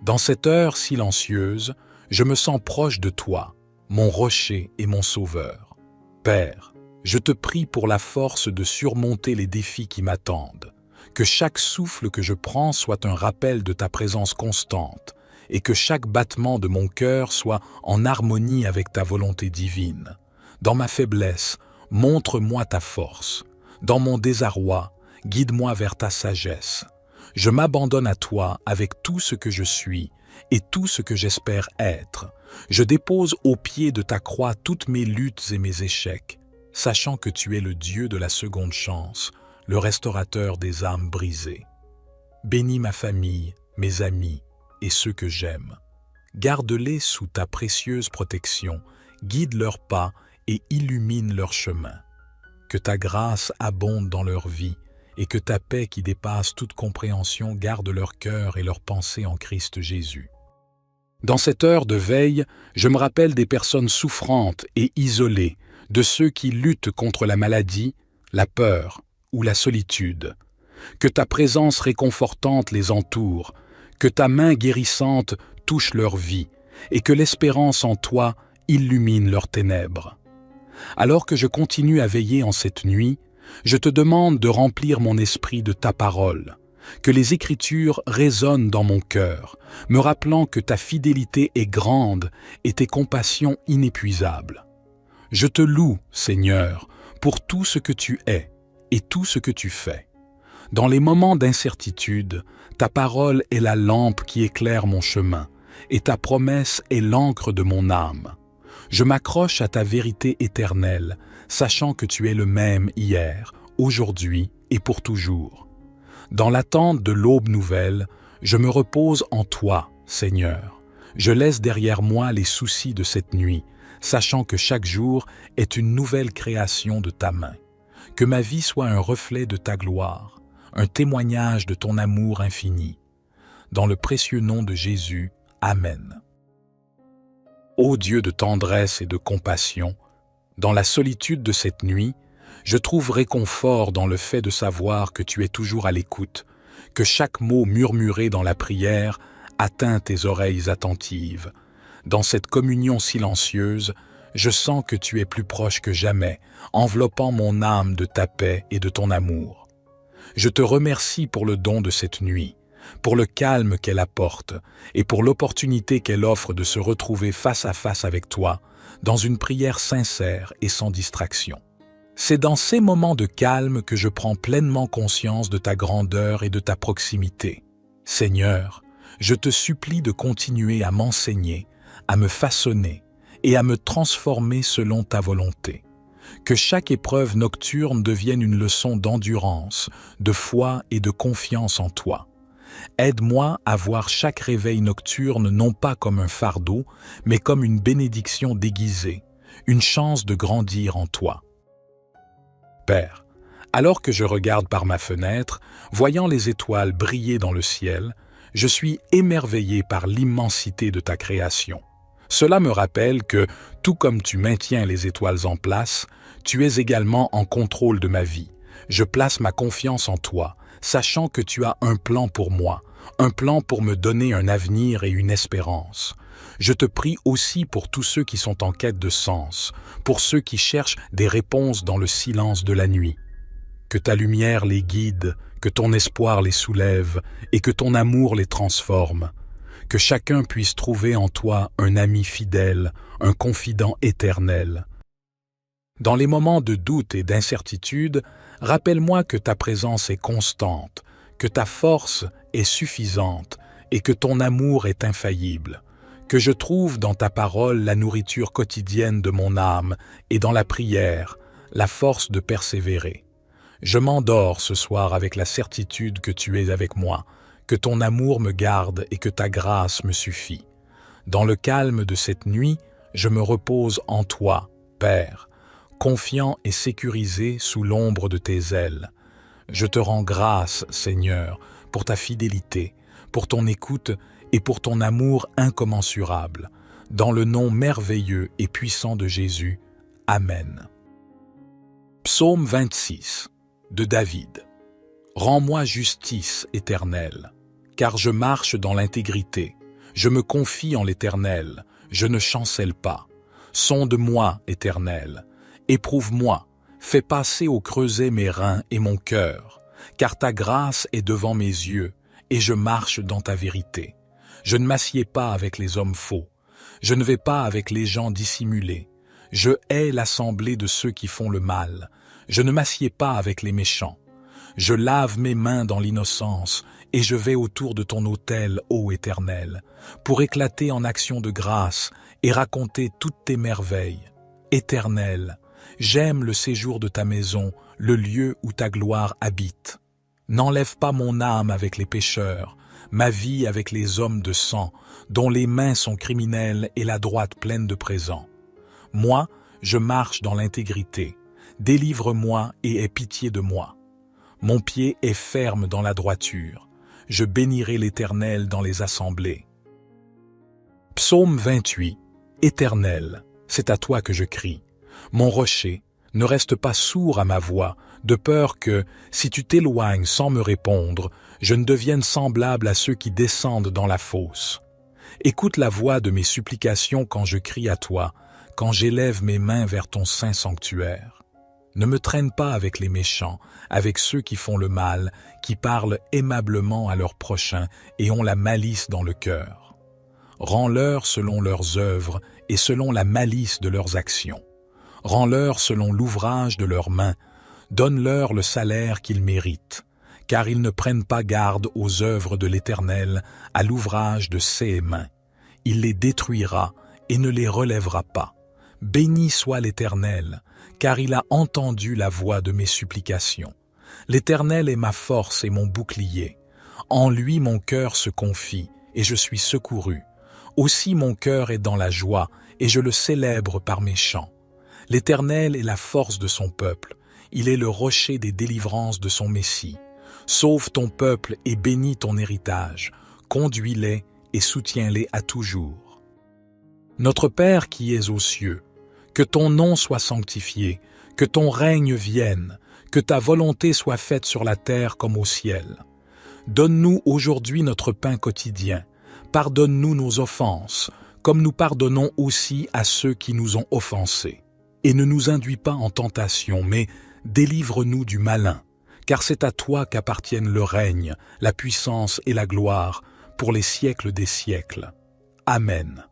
Dans cette heure silencieuse, je me sens proche de toi, mon rocher et mon sauveur. Père, je te prie pour la force de surmonter les défis qui m'attendent, que chaque souffle que je prends soit un rappel de ta présence constante, et que chaque battement de mon cœur soit en harmonie avec ta volonté divine. Dans ma faiblesse, montre-moi ta force. Dans mon désarroi, guide-moi vers ta sagesse. Je m'abandonne à toi avec tout ce que je suis et tout ce que j'espère être. Je dépose au pied de ta croix toutes mes luttes et mes échecs, sachant que tu es le Dieu de la seconde chance, le restaurateur des âmes brisées. Bénis ma famille, mes amis et ceux que j'aime. Garde-les sous ta précieuse protection, guide leurs pas et illumine leur chemin. Que ta grâce abonde dans leur vie et que ta paix qui dépasse toute compréhension garde leur cœur et leurs pensées en Christ Jésus. Dans cette heure de veille, je me rappelle des personnes souffrantes et isolées, de ceux qui luttent contre la maladie, la peur ou la solitude. Que ta présence réconfortante les entoure, que ta main guérissante touche leur vie et que l'espérance en toi illumine leurs ténèbres. Alors que je continue à veiller en cette nuit, je te demande de remplir mon esprit de ta parole, que les Écritures résonnent dans mon cœur, me rappelant que ta fidélité est grande et tes compassions inépuisables. Je te loue, Seigneur, pour tout ce que tu es et tout ce que tu fais. Dans les moments d'incertitude, ta parole est la lampe qui éclaire mon chemin, et ta promesse est l'encre de mon âme. Je m'accroche à ta vérité éternelle, sachant que tu es le même hier, aujourd'hui et pour toujours. Dans l'attente de l'aube nouvelle, je me repose en toi, Seigneur. Je laisse derrière moi les soucis de cette nuit, sachant que chaque jour est une nouvelle création de ta main. Que ma vie soit un reflet de ta gloire, un témoignage de ton amour infini. Dans le précieux nom de Jésus, Amen. Ô Dieu de tendresse et de compassion, dans la solitude de cette nuit, je trouve réconfort dans le fait de savoir que tu es toujours à l'écoute, que chaque mot murmuré dans la prière atteint tes oreilles attentives. Dans cette communion silencieuse, je sens que tu es plus proche que jamais, enveloppant mon âme de ta paix et de ton amour. Je te remercie pour le don de cette nuit, pour le calme qu'elle apporte et pour l'opportunité qu'elle offre de se retrouver face à face avec toi, dans une prière sincère et sans distraction. C'est dans ces moments de calme que je prends pleinement conscience de ta grandeur et de ta proximité. Seigneur, je te supplie de continuer à m'enseigner, à me façonner et à me transformer selon ta volonté. Que chaque épreuve nocturne devienne une leçon d'endurance, de foi et de confiance en toi. Aide-moi à voir chaque réveil nocturne non pas comme un fardeau, mais comme une bénédiction déguisée, une chance de grandir en toi. Père, alors que je regarde par ma fenêtre, voyant les étoiles briller dans le ciel, je suis émerveillé par l'immensité de ta création. Cela me rappelle que, tout comme tu maintiens les étoiles en place, tu es également en contrôle de ma vie. Je place ma confiance en toi, sachant que tu as un plan pour moi, un plan pour me donner un avenir et une espérance. Je te prie aussi pour tous ceux qui sont en quête de sens, pour ceux qui cherchent des réponses dans le silence de la nuit. Que ta lumière les guide, que ton espoir les soulève et que ton amour les transforme. Que chacun puisse trouver en toi un ami fidèle, un confident éternel. Dans les moments de doute et d'incertitude, rappelle-moi que ta présence est constante, que ta force est suffisante et que ton amour est infaillible. Que je trouve dans ta parole la nourriture quotidienne de mon âme et dans la prière, la force de persévérer. Je m'endors ce soir avec la certitude que tu es avec moi, que ton amour me garde et que ta grâce me suffit. Dans le calme de cette nuit, je me repose en toi, Père, confiant et sécurisé sous l'ombre de tes ailes. Je te rends grâce, Seigneur, pour ta fidélité, pour ton écoute et pour ton amour incommensurable. Dans le nom merveilleux et puissant de Jésus. Amen. Psaume 26 de David. Rends-moi justice, Éternel, car je marche dans l'intégrité. Je me confie en l'Éternel, je ne chancelle pas. Sonde-moi, Éternel, éprouve-moi, fais passer au creuset mes reins et mon cœur, car ta grâce est devant mes yeux, et je marche dans ta vérité. Je ne m'assieds pas avec les hommes faux, je ne vais pas avec les gens dissimulés. Je hais l'assemblée de ceux qui font le mal, je ne m'assieds pas avec les méchants. Je lave mes mains dans l'innocence, et je vais autour de ton autel, ô Éternel, pour éclater en actions de grâce et raconter toutes tes merveilles. Éternel, j'aime le séjour de ta maison, le lieu où ta gloire habite. N'enlève pas mon âme avec les pécheurs, ma vie avec les hommes de sang, dont les mains sont criminelles et la droite pleine de présents. Moi, je marche dans l'intégrité. Délivre-moi et aie pitié de moi. Mon pied est ferme dans la droiture. Je bénirai l'Éternel dans les assemblées. Psaume 28. Éternel, c'est à toi que je crie. Mon rocher, ne reste pas sourd à ma voix, de peur que, si tu t'éloignes sans me répondre, je ne devienne semblable à ceux qui descendent dans la fosse. Écoute la voix de mes supplications quand je crie à toi, quand j'élève mes mains vers ton saint sanctuaire. Ne me traîne pas avec les méchants, avec ceux qui font le mal, qui parlent aimablement à leurs prochains et ont la malice dans le cœur. Rends-leur selon leurs œuvres et selon la malice de leurs actions. Rends-leur selon l'ouvrage de leurs mains. Donne-leur le salaire qu'ils méritent, car ils ne prennent pas garde aux œuvres de l'Éternel, à l'ouvrage de ses mains. Il les détruira et ne les relèvera pas. Béni soit l'Éternel, car il a entendu la voix de mes supplications. L'Éternel est ma force et mon bouclier. En lui mon cœur se confie, et je suis secouru. Aussi mon cœur est dans la joie, et je le célèbre par mes chants. L'Éternel est la force de son peuple. Il est le rocher des délivrances de son Messie. Sauve ton peuple et bénis ton héritage. Conduis-les et soutiens-les à toujours. Notre Père qui es aux cieux, que ton nom soit sanctifié, que ton règne vienne, que ta volonté soit faite sur la terre comme au ciel. Donne-nous aujourd'hui notre pain quotidien. Pardonne-nous nos offenses, comme nous pardonnons aussi à ceux qui nous ont offensés. Et ne nous induis pas en tentation, mais délivre-nous du malin, car c'est à toi qu'appartiennent le règne, la puissance et la gloire, pour les siècles des siècles. Amen.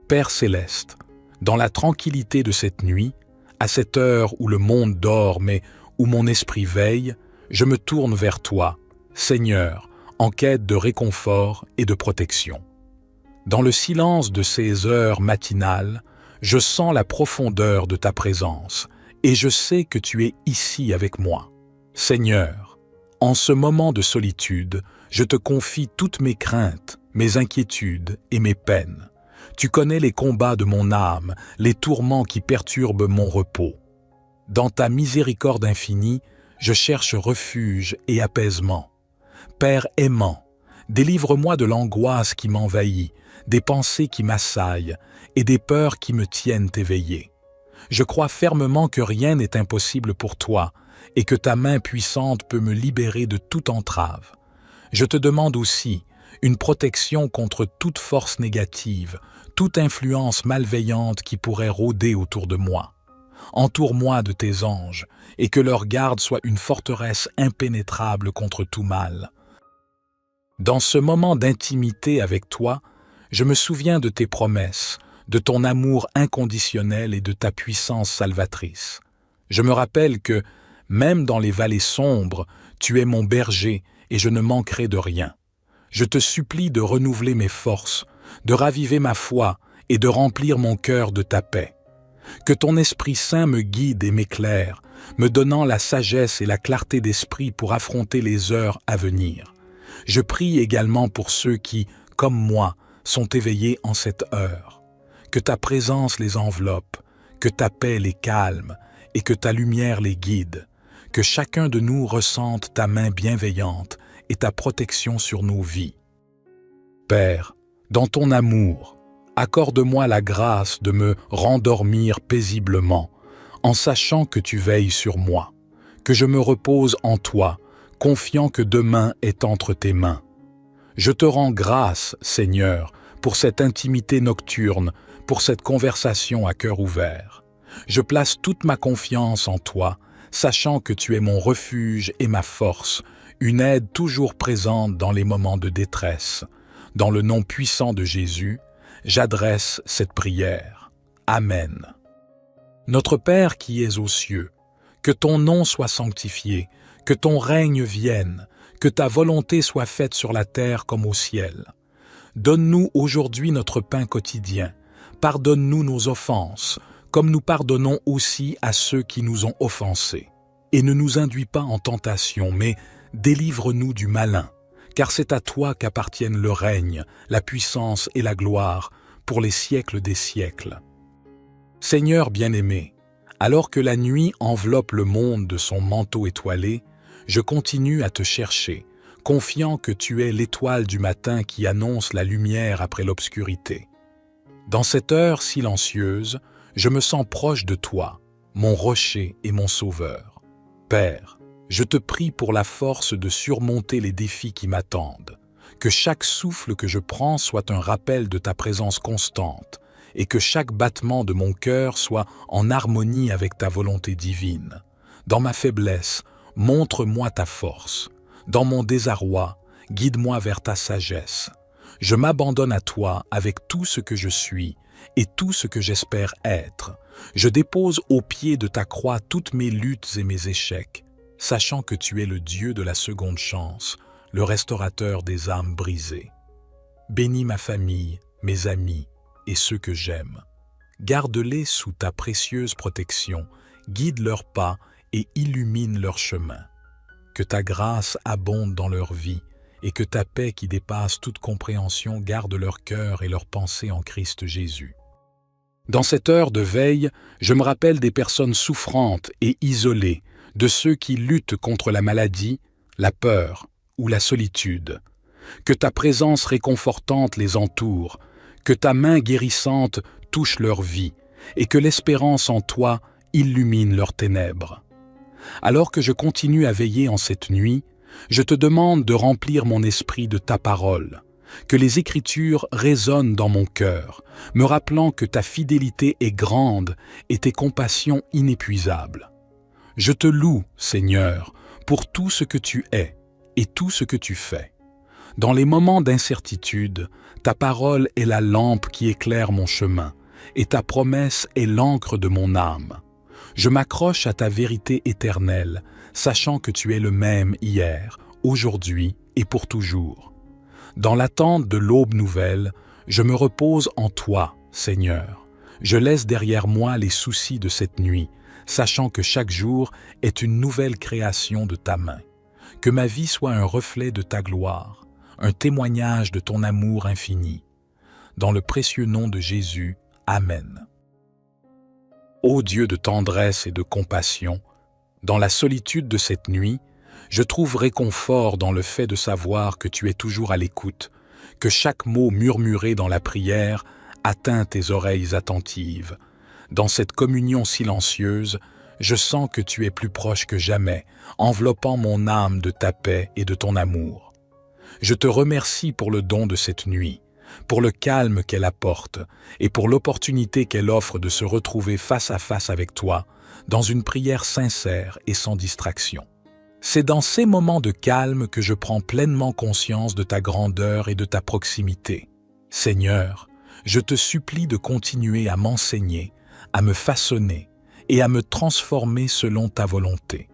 Père céleste, dans la tranquillité de cette nuit, à cette heure où le monde dort mais où mon esprit veille, je me tourne vers toi, Seigneur, en quête de réconfort et de protection. Dans le silence de ces heures matinales, je sens la profondeur de ta présence et je sais que tu es ici avec moi. Seigneur, en ce moment de solitude, je te confie toutes mes craintes, mes inquiétudes et mes peines. Tu connais les combats de mon âme, les tourments qui perturbent mon repos. Dans ta miséricorde infinie, je cherche refuge et apaisement. Père aimant, délivre-moi de l'angoisse qui m'envahit, des pensées qui m'assaillent et des peurs qui me tiennent éveillé. Je crois fermement que rien n'est impossible pour toi et que ta main puissante peut me libérer de toute entrave. Je te demande aussi une protection contre toute force négative, toute influence malveillante qui pourrait rôder autour de moi. Entoure-moi de tes anges et que leur garde soit une forteresse impénétrable contre tout mal. Dans ce moment d'intimité avec toi, je me souviens de tes promesses, de ton amour inconditionnel et de ta puissance salvatrice. Je me rappelle que, même dans les vallées sombres, tu es mon berger et je ne manquerai de rien. Je te supplie de renouveler mes forces, de raviver ma foi et de remplir mon cœur de ta paix. Que ton Esprit Saint me guide et m'éclaire, me donnant la sagesse et la clarté d'esprit pour affronter les heures à venir. Je prie également pour ceux qui, comme moi, sont éveillés en cette heure. Que ta présence les enveloppe, que ta paix les calme et que ta lumière les guide. Que chacun de nous ressente ta main bienveillante et ta protection sur nos vies. Père, dans ton amour, accorde-moi la grâce de me rendormir paisiblement, en sachant que tu veilles sur moi, que je me repose en toi, confiant que demain est entre tes mains. Je te rends grâce, Seigneur, pour cette intimité nocturne, pour cette conversation à cœur ouvert. Je place toute ma confiance en toi, sachant que tu es mon refuge et ma force, une aide toujours présente dans les moments de détresse. Dans le nom puissant de Jésus, j'adresse cette prière. Amen. Notre Père qui es aux cieux, que ton nom soit sanctifié, que ton règne vienne, que ta volonté soit faite sur la terre comme au ciel. Donne-nous aujourd'hui notre pain quotidien. Pardonne-nous nos offenses, comme nous pardonnons aussi à ceux qui nous ont offensés. Et ne nous induis pas en tentation, mais délivre-nous du malin, car c'est à toi qu'appartiennent le règne, la puissance et la gloire, pour les siècles des siècles. Seigneur bien-aimé, alors que la nuit enveloppe le monde de son manteau étoilé, je continue à te chercher, confiant que tu es l'étoile du matin qui annonce la lumière après l'obscurité. Dans cette heure silencieuse, je me sens proche de toi, mon rocher et mon sauveur. Père, je te prie pour la force de surmonter les défis qui m'attendent, que chaque souffle que je prends soit un rappel de ta présence constante et que chaque battement de mon cœur soit en harmonie avec ta volonté divine. Dans ma faiblesse, montre-moi ta force. Dans mon désarroi, guide-moi vers ta sagesse. Je m'abandonne à toi avec tout ce que je suis et tout ce que j'espère être. Je dépose au pied de ta croix toutes mes luttes et mes échecs, sachant que tu es le Dieu de la seconde chance, le restaurateur des âmes brisées. Bénis ma famille, mes amis et ceux que j'aime. Garde-les sous ta précieuse protection, guide leurs pas et illumine leur chemin. Que ta grâce abonde dans leur vie et que ta paix qui dépasse toute compréhension garde leur cœur et leurs pensées en Christ Jésus. Dans cette heure de veille, je me rappelle des personnes souffrantes et isolées, de ceux qui luttent contre la maladie, la peur ou la solitude. Que ta présence réconfortante les entoure, que ta main guérissante touche leur vie et que l'espérance en toi illumine leurs ténèbres. Alors que je continue à veiller en cette nuit, je te demande de remplir mon esprit de ta parole, que les Écritures résonnent dans mon cœur, me rappelant que ta fidélité est grande et tes compassions inépuisables. Je te loue, Seigneur, pour tout ce que tu es et tout ce que tu fais. Dans les moments d'incertitude, ta parole est la lampe qui éclaire mon chemin, et ta promesse est l'encre de mon âme. Je m'accroche à ta vérité éternelle, sachant que tu es le même hier, aujourd'hui et pour toujours. Dans l'attente de l'aube nouvelle, je me repose en toi, Seigneur. Je laisse derrière moi les soucis de cette nuit, sachant que chaque jour est une nouvelle création de ta main. Que ma vie soit un reflet de ta gloire, un témoignage de ton amour infini. Dans le précieux nom de Jésus, Amen. Ô Dieu de tendresse et de compassion, dans la solitude de cette nuit, je trouve réconfort dans le fait de savoir que tu es toujours à l'écoute, que chaque mot murmuré dans la prière atteint tes oreilles attentives. Dans cette communion silencieuse, je sens que tu es plus proche que jamais, enveloppant mon âme de ta paix et de ton amour. Je te remercie pour le don de cette nuit, pour le calme qu'elle apporte et pour l'opportunité qu'elle offre de se retrouver face à face avec toi, dans une prière sincère et sans distraction. C'est dans ces moments de calme que je prends pleinement conscience de ta grandeur et de ta proximité. Seigneur, je te supplie de continuer à m'enseigner, à me façonner et à me transformer selon ta volonté.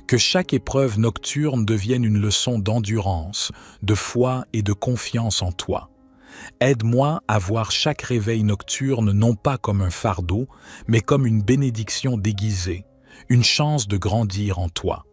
Que chaque épreuve nocturne devienne une leçon d'endurance, de foi et de confiance en toi. Aide-moi à voir chaque réveil nocturne non pas comme un fardeau, mais comme une bénédiction déguisée, une chance de grandir en toi.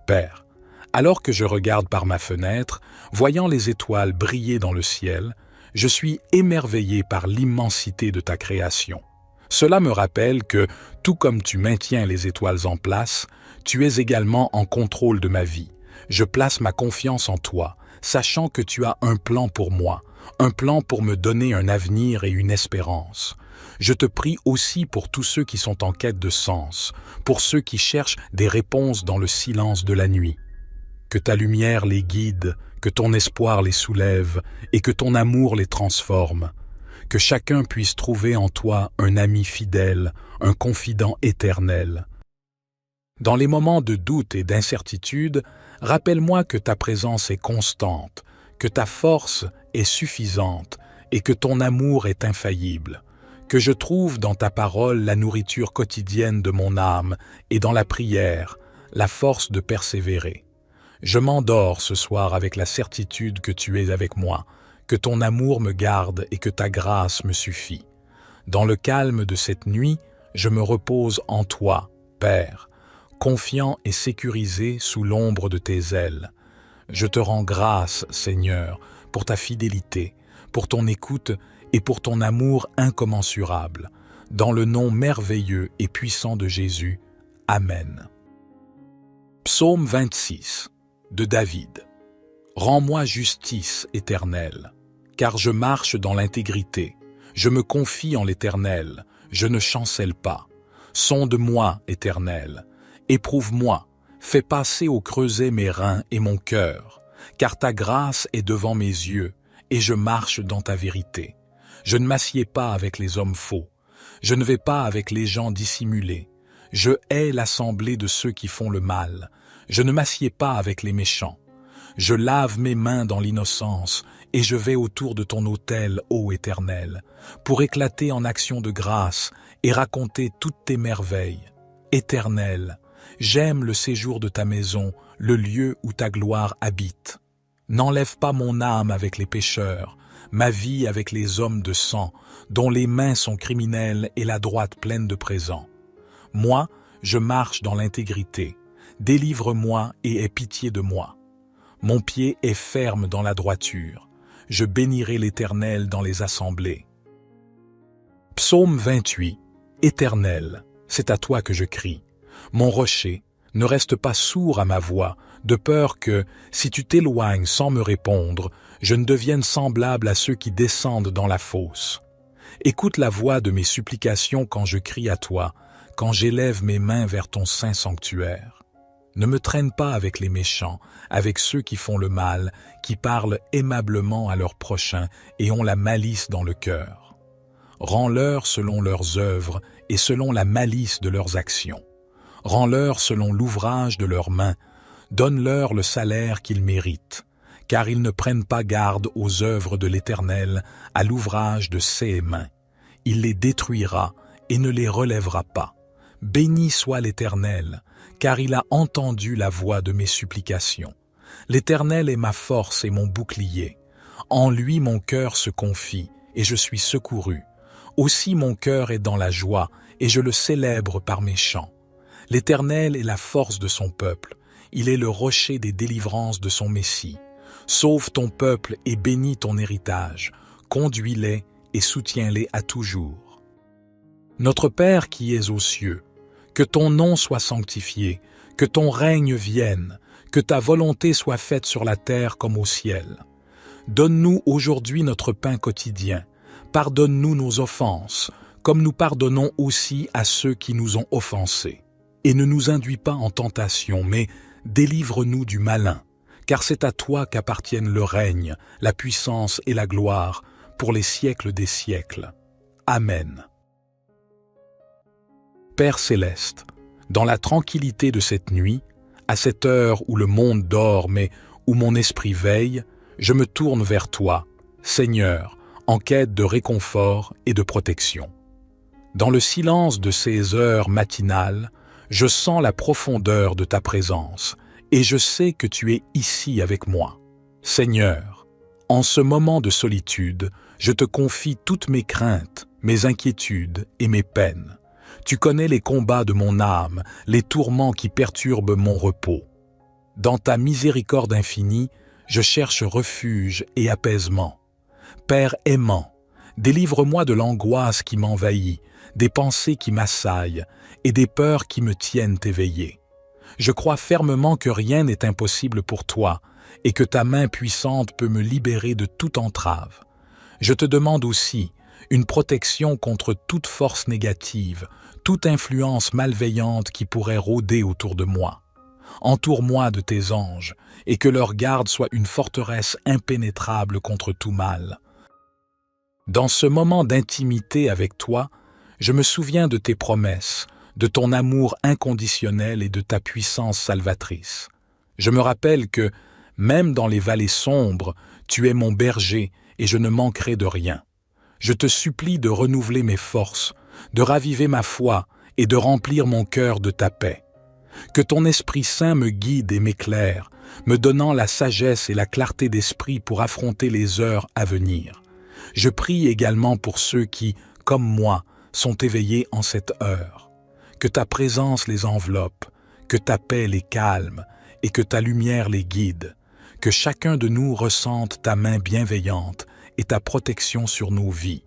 Père, alors que je regarde par ma fenêtre, voyant les étoiles briller dans le ciel, je suis émerveillé par l'immensité de ta création. Cela me rappelle que, tout comme tu maintiens les étoiles en place, tu es également en contrôle de ma vie. Je place ma confiance en toi, sachant que tu as un plan pour moi, un plan pour me donner un avenir et une espérance. Je te prie aussi pour tous ceux qui sont en quête de sens, pour ceux qui cherchent des réponses dans le silence de la nuit. Que ta lumière les guide, que ton espoir les soulève et que ton amour les transforme. Que chacun puisse trouver en toi un ami fidèle, un confident éternel. Dans les moments de doute et d'incertitude, rappelle-moi que ta présence est constante, que ta force est suffisante et que ton amour est infaillible. Que je trouve dans ta parole la nourriture quotidienne de mon âme et dans la prière, la force de persévérer. Je m'endors ce soir avec la certitude que tu es avec moi, que ton amour me garde et que ta grâce me suffit. Dans le calme de cette nuit, je me repose en toi, Père, confiant et sécurisé sous l'ombre de tes ailes. Je te rends grâce, Seigneur, pour ta fidélité, pour ton écoute et pour ton amour incommensurable. Dans le nom merveilleux et puissant de Jésus. Amen. Psaume 26 de David. Rends-moi justice, Éternel, car je marche dans l'intégrité. Je me confie en l'Éternel, je ne chancelle pas. Sonde-moi, Éternel, éprouve-moi, fais passer au creuset mes reins et mon cœur, car ta grâce est devant mes yeux, et je marche dans ta vérité. Je ne m'assieds pas avec les hommes faux, je ne vais pas avec les gens dissimulés. Je hais l'assemblée de ceux qui font le mal, je ne m'assieds pas avec les méchants. Je lave mes mains dans l'innocence, et je vais autour de ton autel, ô Éternel, pour éclater en actions de grâce et raconter toutes tes merveilles. Éternel, j'aime le séjour de ta maison, le lieu où ta gloire habite. N'enlève pas mon âme avec les pécheurs, ma vie avec les hommes de sang, dont les mains sont criminelles et la droite pleine de présents. Moi, je marche dans l'intégrité. Délivre-moi et aie pitié de moi. Mon pied est ferme dans la droiture. Je bénirai l'Éternel dans les assemblées. Psaume 28. Éternel, c'est à toi que je crie. Mon rocher, ne reste pas sourd à ma voix, de peur que, si tu t'éloignes sans me répondre, je ne devienne semblable à ceux qui descendent dans la fosse. Écoute la voix de mes supplications quand je crie à toi, quand j'élève mes mains vers ton saint sanctuaire. Ne me traîne pas avec les méchants, avec ceux qui font le mal, qui parlent aimablement à leurs prochains et ont la malice dans le cœur. Rends-leur selon leurs œuvres et selon la malice de leurs actions. Rends-leur selon l'ouvrage de leurs mains. Donne-leur le salaire qu'ils méritent, car ils ne prennent pas garde aux œuvres de l'Éternel, à l'ouvrage de ses mains. Il les détruira et ne les relèvera pas. Béni soit l'Éternel, car il a entendu la voix de mes supplications. L'Éternel est ma force et mon bouclier. En lui mon cœur se confie, et je suis secouru. Aussi mon cœur est dans la joie, et je le célèbre par mes chants. L'Éternel est la force de son peuple. Il est le rocher des délivrances de son Messie. Sauve ton peuple et bénis ton héritage. Conduis-les et soutiens-les à toujours. Notre Père qui es aux cieux, que ton nom soit sanctifié, que ton règne vienne, que ta volonté soit faite sur la terre comme au ciel. Donne-nous aujourd'hui notre pain quotidien. Pardonne-nous nos offenses, comme nous pardonnons aussi à ceux qui nous ont offensés. Et ne nous induis pas en tentation, mais délivre-nous du malin, car c'est à toi qu'appartiennent le règne, la puissance et la gloire, pour les siècles des siècles. Amen. Père céleste, dans la tranquillité de cette nuit, à cette heure où le monde dort mais où mon esprit veille, je me tourne vers toi, Seigneur, en quête de réconfort et de protection. Dans le silence de ces heures matinales, je sens la profondeur de ta présence et je sais que tu es ici avec moi. Seigneur, en ce moment de solitude, je te confie toutes mes craintes, mes inquiétudes et mes peines. Tu connais les combats de mon âme, les tourments qui perturbent mon repos. Dans ta miséricorde infinie, je cherche refuge et apaisement. Père aimant, délivre-moi de l'angoisse qui m'envahit, des pensées qui m'assaillent et des peurs qui me tiennent éveillé. Je crois fermement que rien n'est impossible pour toi et que ta main puissante peut me libérer de toute entrave. Je te demande aussi une protection contre toute force négative, toute influence malveillante qui pourrait rôder autour de moi. Entoure-moi de tes anges et que leur garde soit une forteresse impénétrable contre tout mal. Dans ce moment d'intimité avec toi, je me souviens de tes promesses, de ton amour inconditionnel et de ta puissance salvatrice. Je me rappelle que, même dans les vallées sombres, tu es mon berger et je ne manquerai de rien. Je te supplie de renouveler mes forces, de raviver ma foi et de remplir mon cœur de ta paix. Que ton Esprit Saint me guide et m'éclaire, me donnant la sagesse et la clarté d'esprit pour affronter les heures à venir. Je prie également pour ceux qui, comme moi, sont éveillés en cette heure. Que ta présence les enveloppe, que ta paix les calme et que ta lumière les guide. Que chacun de nous ressente ta main bienveillante et ta protection sur nos vies.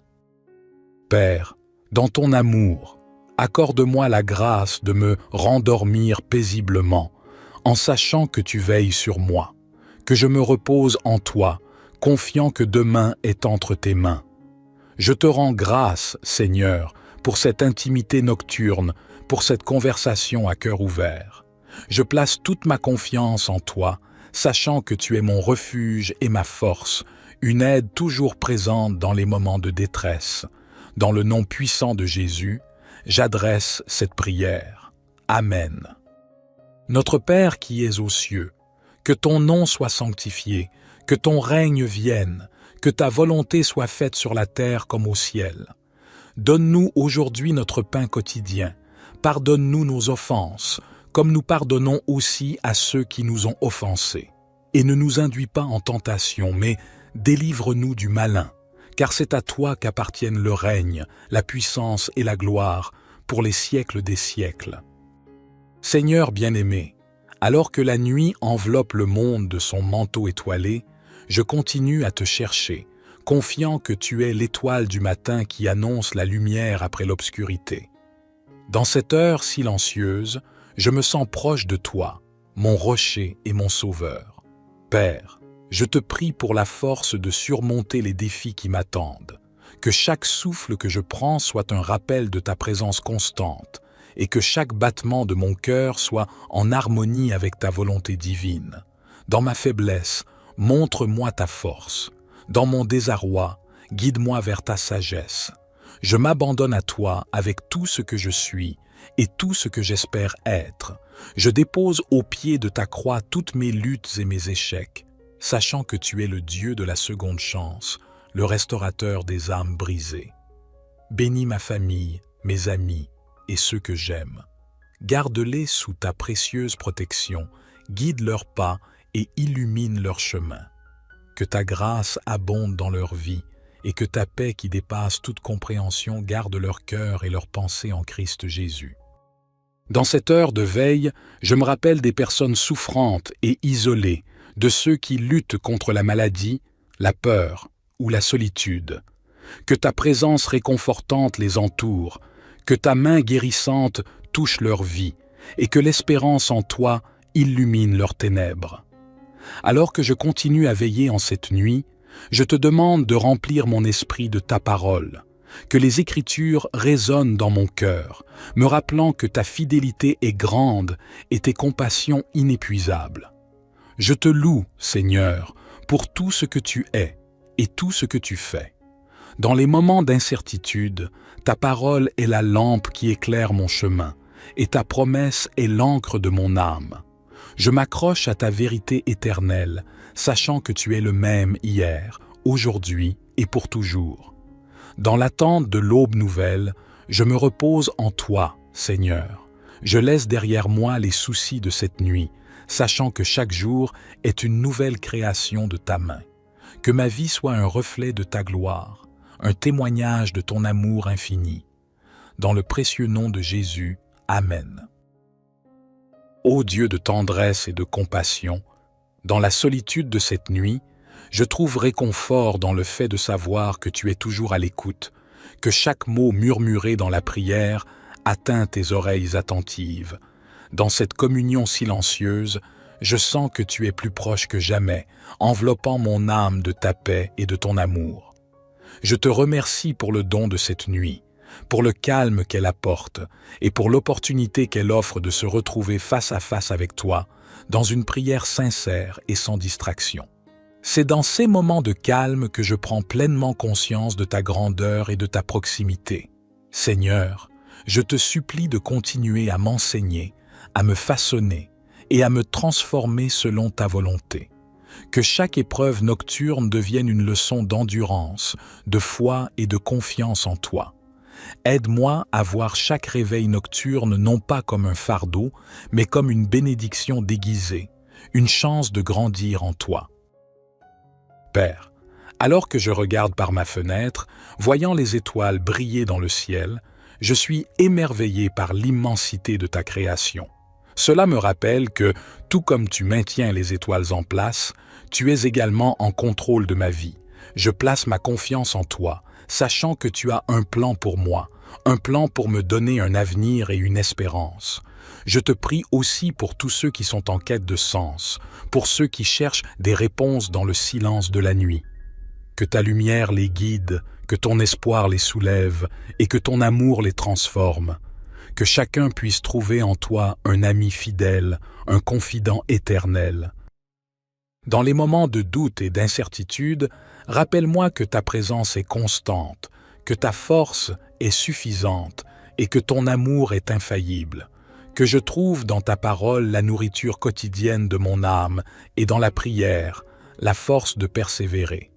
Père, dans ton amour, accorde-moi la grâce de me rendormir paisiblement, en sachant que tu veilles sur moi, que je me repose en toi, confiant que demain est entre tes mains. Je te rends grâce, Seigneur, pour cette intimité nocturne, pour cette conversation à cœur ouvert. Je place toute ma confiance en toi, sachant que tu es mon refuge et ma force, une aide toujours présente dans les moments de détresse. Dans le nom puissant de Jésus, j'adresse cette prière. Amen. Notre Père qui es aux cieux, que ton nom soit sanctifié, que ton règne vienne, que ta volonté soit faite sur la terre comme au ciel. Donne-nous aujourd'hui notre pain quotidien. Pardonne-nous nos offenses, comme nous pardonnons aussi à ceux qui nous ont offensés. Et ne nous induis pas en tentation, mais délivre-nous du malin, car c'est à toi qu'appartiennent le règne, la puissance et la gloire, pour les siècles des siècles. Seigneur bien-aimé, alors que la nuit enveloppe le monde de son manteau étoilé, je continue à te chercher, confiant que tu es l'étoile du matin qui annonce la lumière après l'obscurité. Dans cette heure silencieuse, je me sens proche de toi, mon rocher et mon sauveur. Père, je te prie pour la force de surmonter les défis qui m'attendent, que chaque souffle que je prends soit un rappel de ta présence constante, et que chaque battement de mon cœur soit en harmonie avec ta volonté divine. Dans ma faiblesse, montre-moi ta force. Dans mon désarroi, guide-moi vers ta sagesse. Je m'abandonne à toi avec tout ce que je suis et tout ce que j'espère être. Je dépose au pied de ta croix toutes mes luttes et mes échecs, sachant que tu es le Dieu de la seconde chance, le restaurateur des âmes brisées. Bénis ma famille, mes amis et ceux que j'aime. Garde-les sous ta précieuse protection, guide leurs pas et illumine leur chemin. Que ta grâce abonde dans leur vie et que ta paix qui dépasse toute compréhension garde leur cœur et leurs pensées en Christ Jésus. Dans cette heure de veille, je me rappelle des personnes souffrantes et isolées, de ceux qui luttent contre la maladie, la peur ou la solitude. Que ta présence réconfortante les entoure, que ta main guérissante touche leur vie et que l'espérance en toi illumine leurs ténèbres. Alors que je continue à veiller en cette nuit, je te demande de remplir mon esprit de ta parole, que les Écritures résonnent dans mon cœur, me rappelant que ta fidélité est grande et tes compassions inépuisables. Je te loue, Seigneur, pour tout ce que tu es et tout ce que tu fais. Dans les moments d'incertitude, ta parole est la lampe qui éclaire mon chemin, et ta promesse est l'encre de mon âme. Je m'accroche à ta vérité éternelle, sachant que tu es le même hier, aujourd'hui et pour toujours. Dans l'attente de l'aube nouvelle, je me repose en toi, Seigneur. Je laisse derrière moi les soucis de cette nuit, sachant que chaque jour est une nouvelle création de ta main. Que ma vie soit un reflet de ta gloire, un témoignage de ton amour infini. Dans le précieux nom de Jésus, Amen. Ô Dieu de tendresse et de compassion, dans la solitude de cette nuit, je trouve réconfort dans le fait de savoir que tu es toujours à l'écoute, que chaque mot murmuré dans la prière atteint tes oreilles attentives. Dans cette communion silencieuse, je sens que tu es plus proche que jamais, enveloppant mon âme de ta paix et de ton amour. Je te remercie pour le don de cette nuit, pour le calme qu'elle apporte et pour l'opportunité qu'elle offre de se retrouver face à face avec toi, dans une prière sincère et sans distraction. C'est dans ces moments de calme que je prends pleinement conscience de ta grandeur et de ta proximité. Seigneur, je te supplie de continuer à m'enseigner, à me façonner et à me transformer selon ta volonté. Que chaque épreuve nocturne devienne une leçon d'endurance, de foi et de confiance en toi. Aide-moi à voir chaque réveil nocturne non pas comme un fardeau, mais comme une bénédiction déguisée, une chance de grandir en toi. Père, alors que je regarde par ma fenêtre, voyant les étoiles briller dans le ciel, je suis émerveillé par l'immensité de ta création. Cela me rappelle que, tout comme tu maintiens les étoiles en place, tu es également en contrôle de ma vie. Je place ma confiance en toi, sachant que tu as un plan pour moi, un plan pour me donner un avenir et une espérance. Je te prie aussi pour tous ceux qui sont en quête de sens, pour ceux qui cherchent des réponses dans le silence de la nuit. Que ta lumière les guide, que ton espoir les soulève et que ton amour les transforme. Que chacun puisse trouver en toi un ami fidèle, un confident éternel. Dans les moments de doute et d'incertitude, rappelle-moi que ta présence est constante, que ta force est suffisante et que ton amour est infaillible. Que je trouve dans ta parole la nourriture quotidienne de mon âme et dans la prière, la force de persévérer.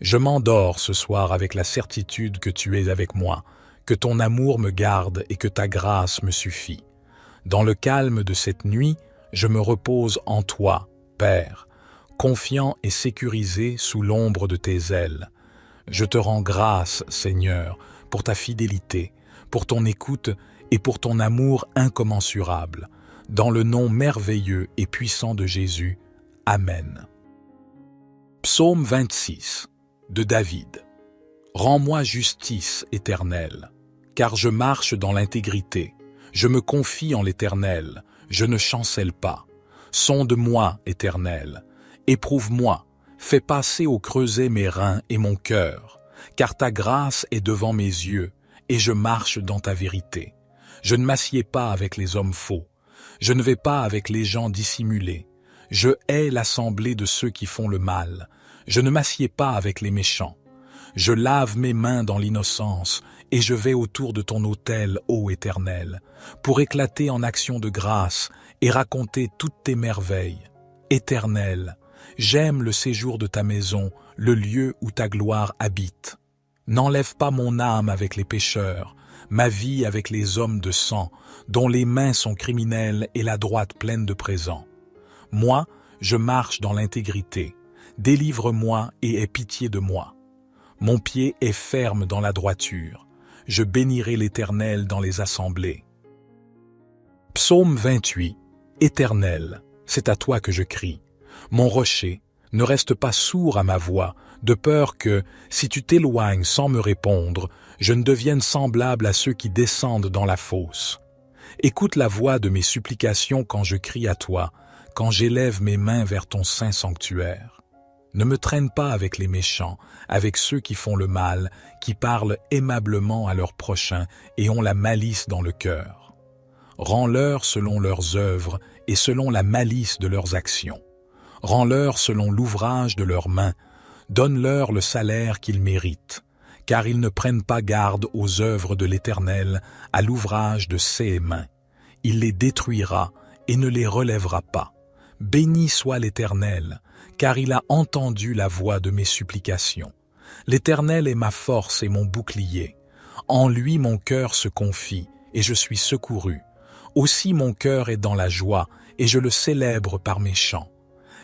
Je m'endors ce soir avec la certitude que tu es avec moi, que ton amour me garde et que ta grâce me suffit. Dans le calme de cette nuit, je me repose en toi, Père, confiant et sécurisé sous l'ombre de tes ailes. Je te rends grâce, Seigneur, pour ta fidélité, pour ton écoute et pour ton amour incommensurable. dans le nom merveilleux et puissant de Jésus. Amen. Psaume 26 de David. Rends-moi justice, Éternel, car je marche dans l'intégrité. Je me confie en l'Éternel, je ne chancelle pas. Sonde-moi, Éternel, éprouve-moi, fais passer au creuset mes reins et mon cœur, car ta grâce est devant mes yeux, et je marche dans ta vérité. Je ne m'assieds pas avec les hommes faux, je ne vais pas avec les gens dissimulés. Je hais l'assemblée de ceux qui font le mal, je ne m'assieds pas avec les méchants. Je lave mes mains dans l'innocence, et je vais autour de ton autel, ô Éternel, pour éclater en actions de grâce et raconter toutes tes merveilles. Éternel, j'aime le séjour de ta maison, le lieu où ta gloire habite. N'enlève pas mon âme avec les pécheurs, ma vie avec les hommes de sang, dont les mains sont criminelles et la droite pleine de présents. Moi, je marche dans l'intégrité. Délivre-moi et aie pitié de moi. Mon pied est ferme dans la droiture. Je bénirai l'Éternel dans les assemblées. Psaume 28. Éternel, c'est à toi que je crie. Mon rocher, ne reste pas sourd à ma voix, de peur que, si tu t'éloignes sans me répondre, je ne devienne semblable à ceux qui descendent dans la fosse. Écoute la voix de mes supplications quand je crie à toi, quand j'élève mes mains vers ton saint sanctuaire. Ne me traîne pas avec les méchants, avec ceux qui font le mal, qui parlent aimablement à leurs prochains et ont la malice dans le cœur. Rends-leur selon leurs œuvres et selon la malice de leurs actions. Rends-leur selon l'ouvrage de leurs mains. Donne-leur le salaire qu'ils méritent, car ils ne prennent pas garde aux œuvres de l'Éternel, à l'ouvrage de ses mains. Il les détruira et ne les relèvera pas. Béni soit l'Éternel, car il a entendu la voix de mes supplications. L'Éternel est ma force et mon bouclier. En lui mon cœur se confie, et je suis secouru. Aussi mon cœur est dans la joie, et je le célèbre par mes chants.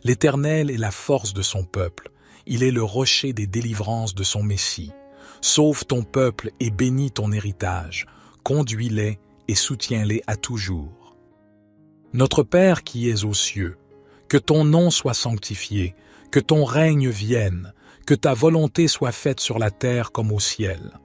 L'Éternel est la force de son peuple. Il est le rocher des délivrances de son Messie. Sauve ton peuple et bénis ton héritage. Conduis-les et soutiens-les à toujours. Notre Père qui es aux cieux, que ton nom soit sanctifié, que ton règne vienne, que ta volonté soit faite sur la terre comme au ciel.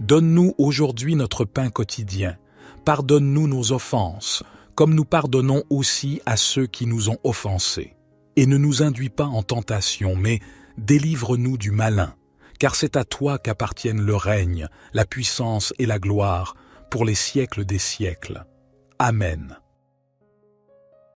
Donne-nous aujourd'hui notre pain quotidien. Pardonne-nous nos offenses, comme nous pardonnons aussi à ceux qui nous ont offensés. Et ne nous induis pas en tentation, mais délivre-nous du malin, car c'est à toi qu'appartiennent le règne, la puissance et la gloire, pour les siècles des siècles. Amen.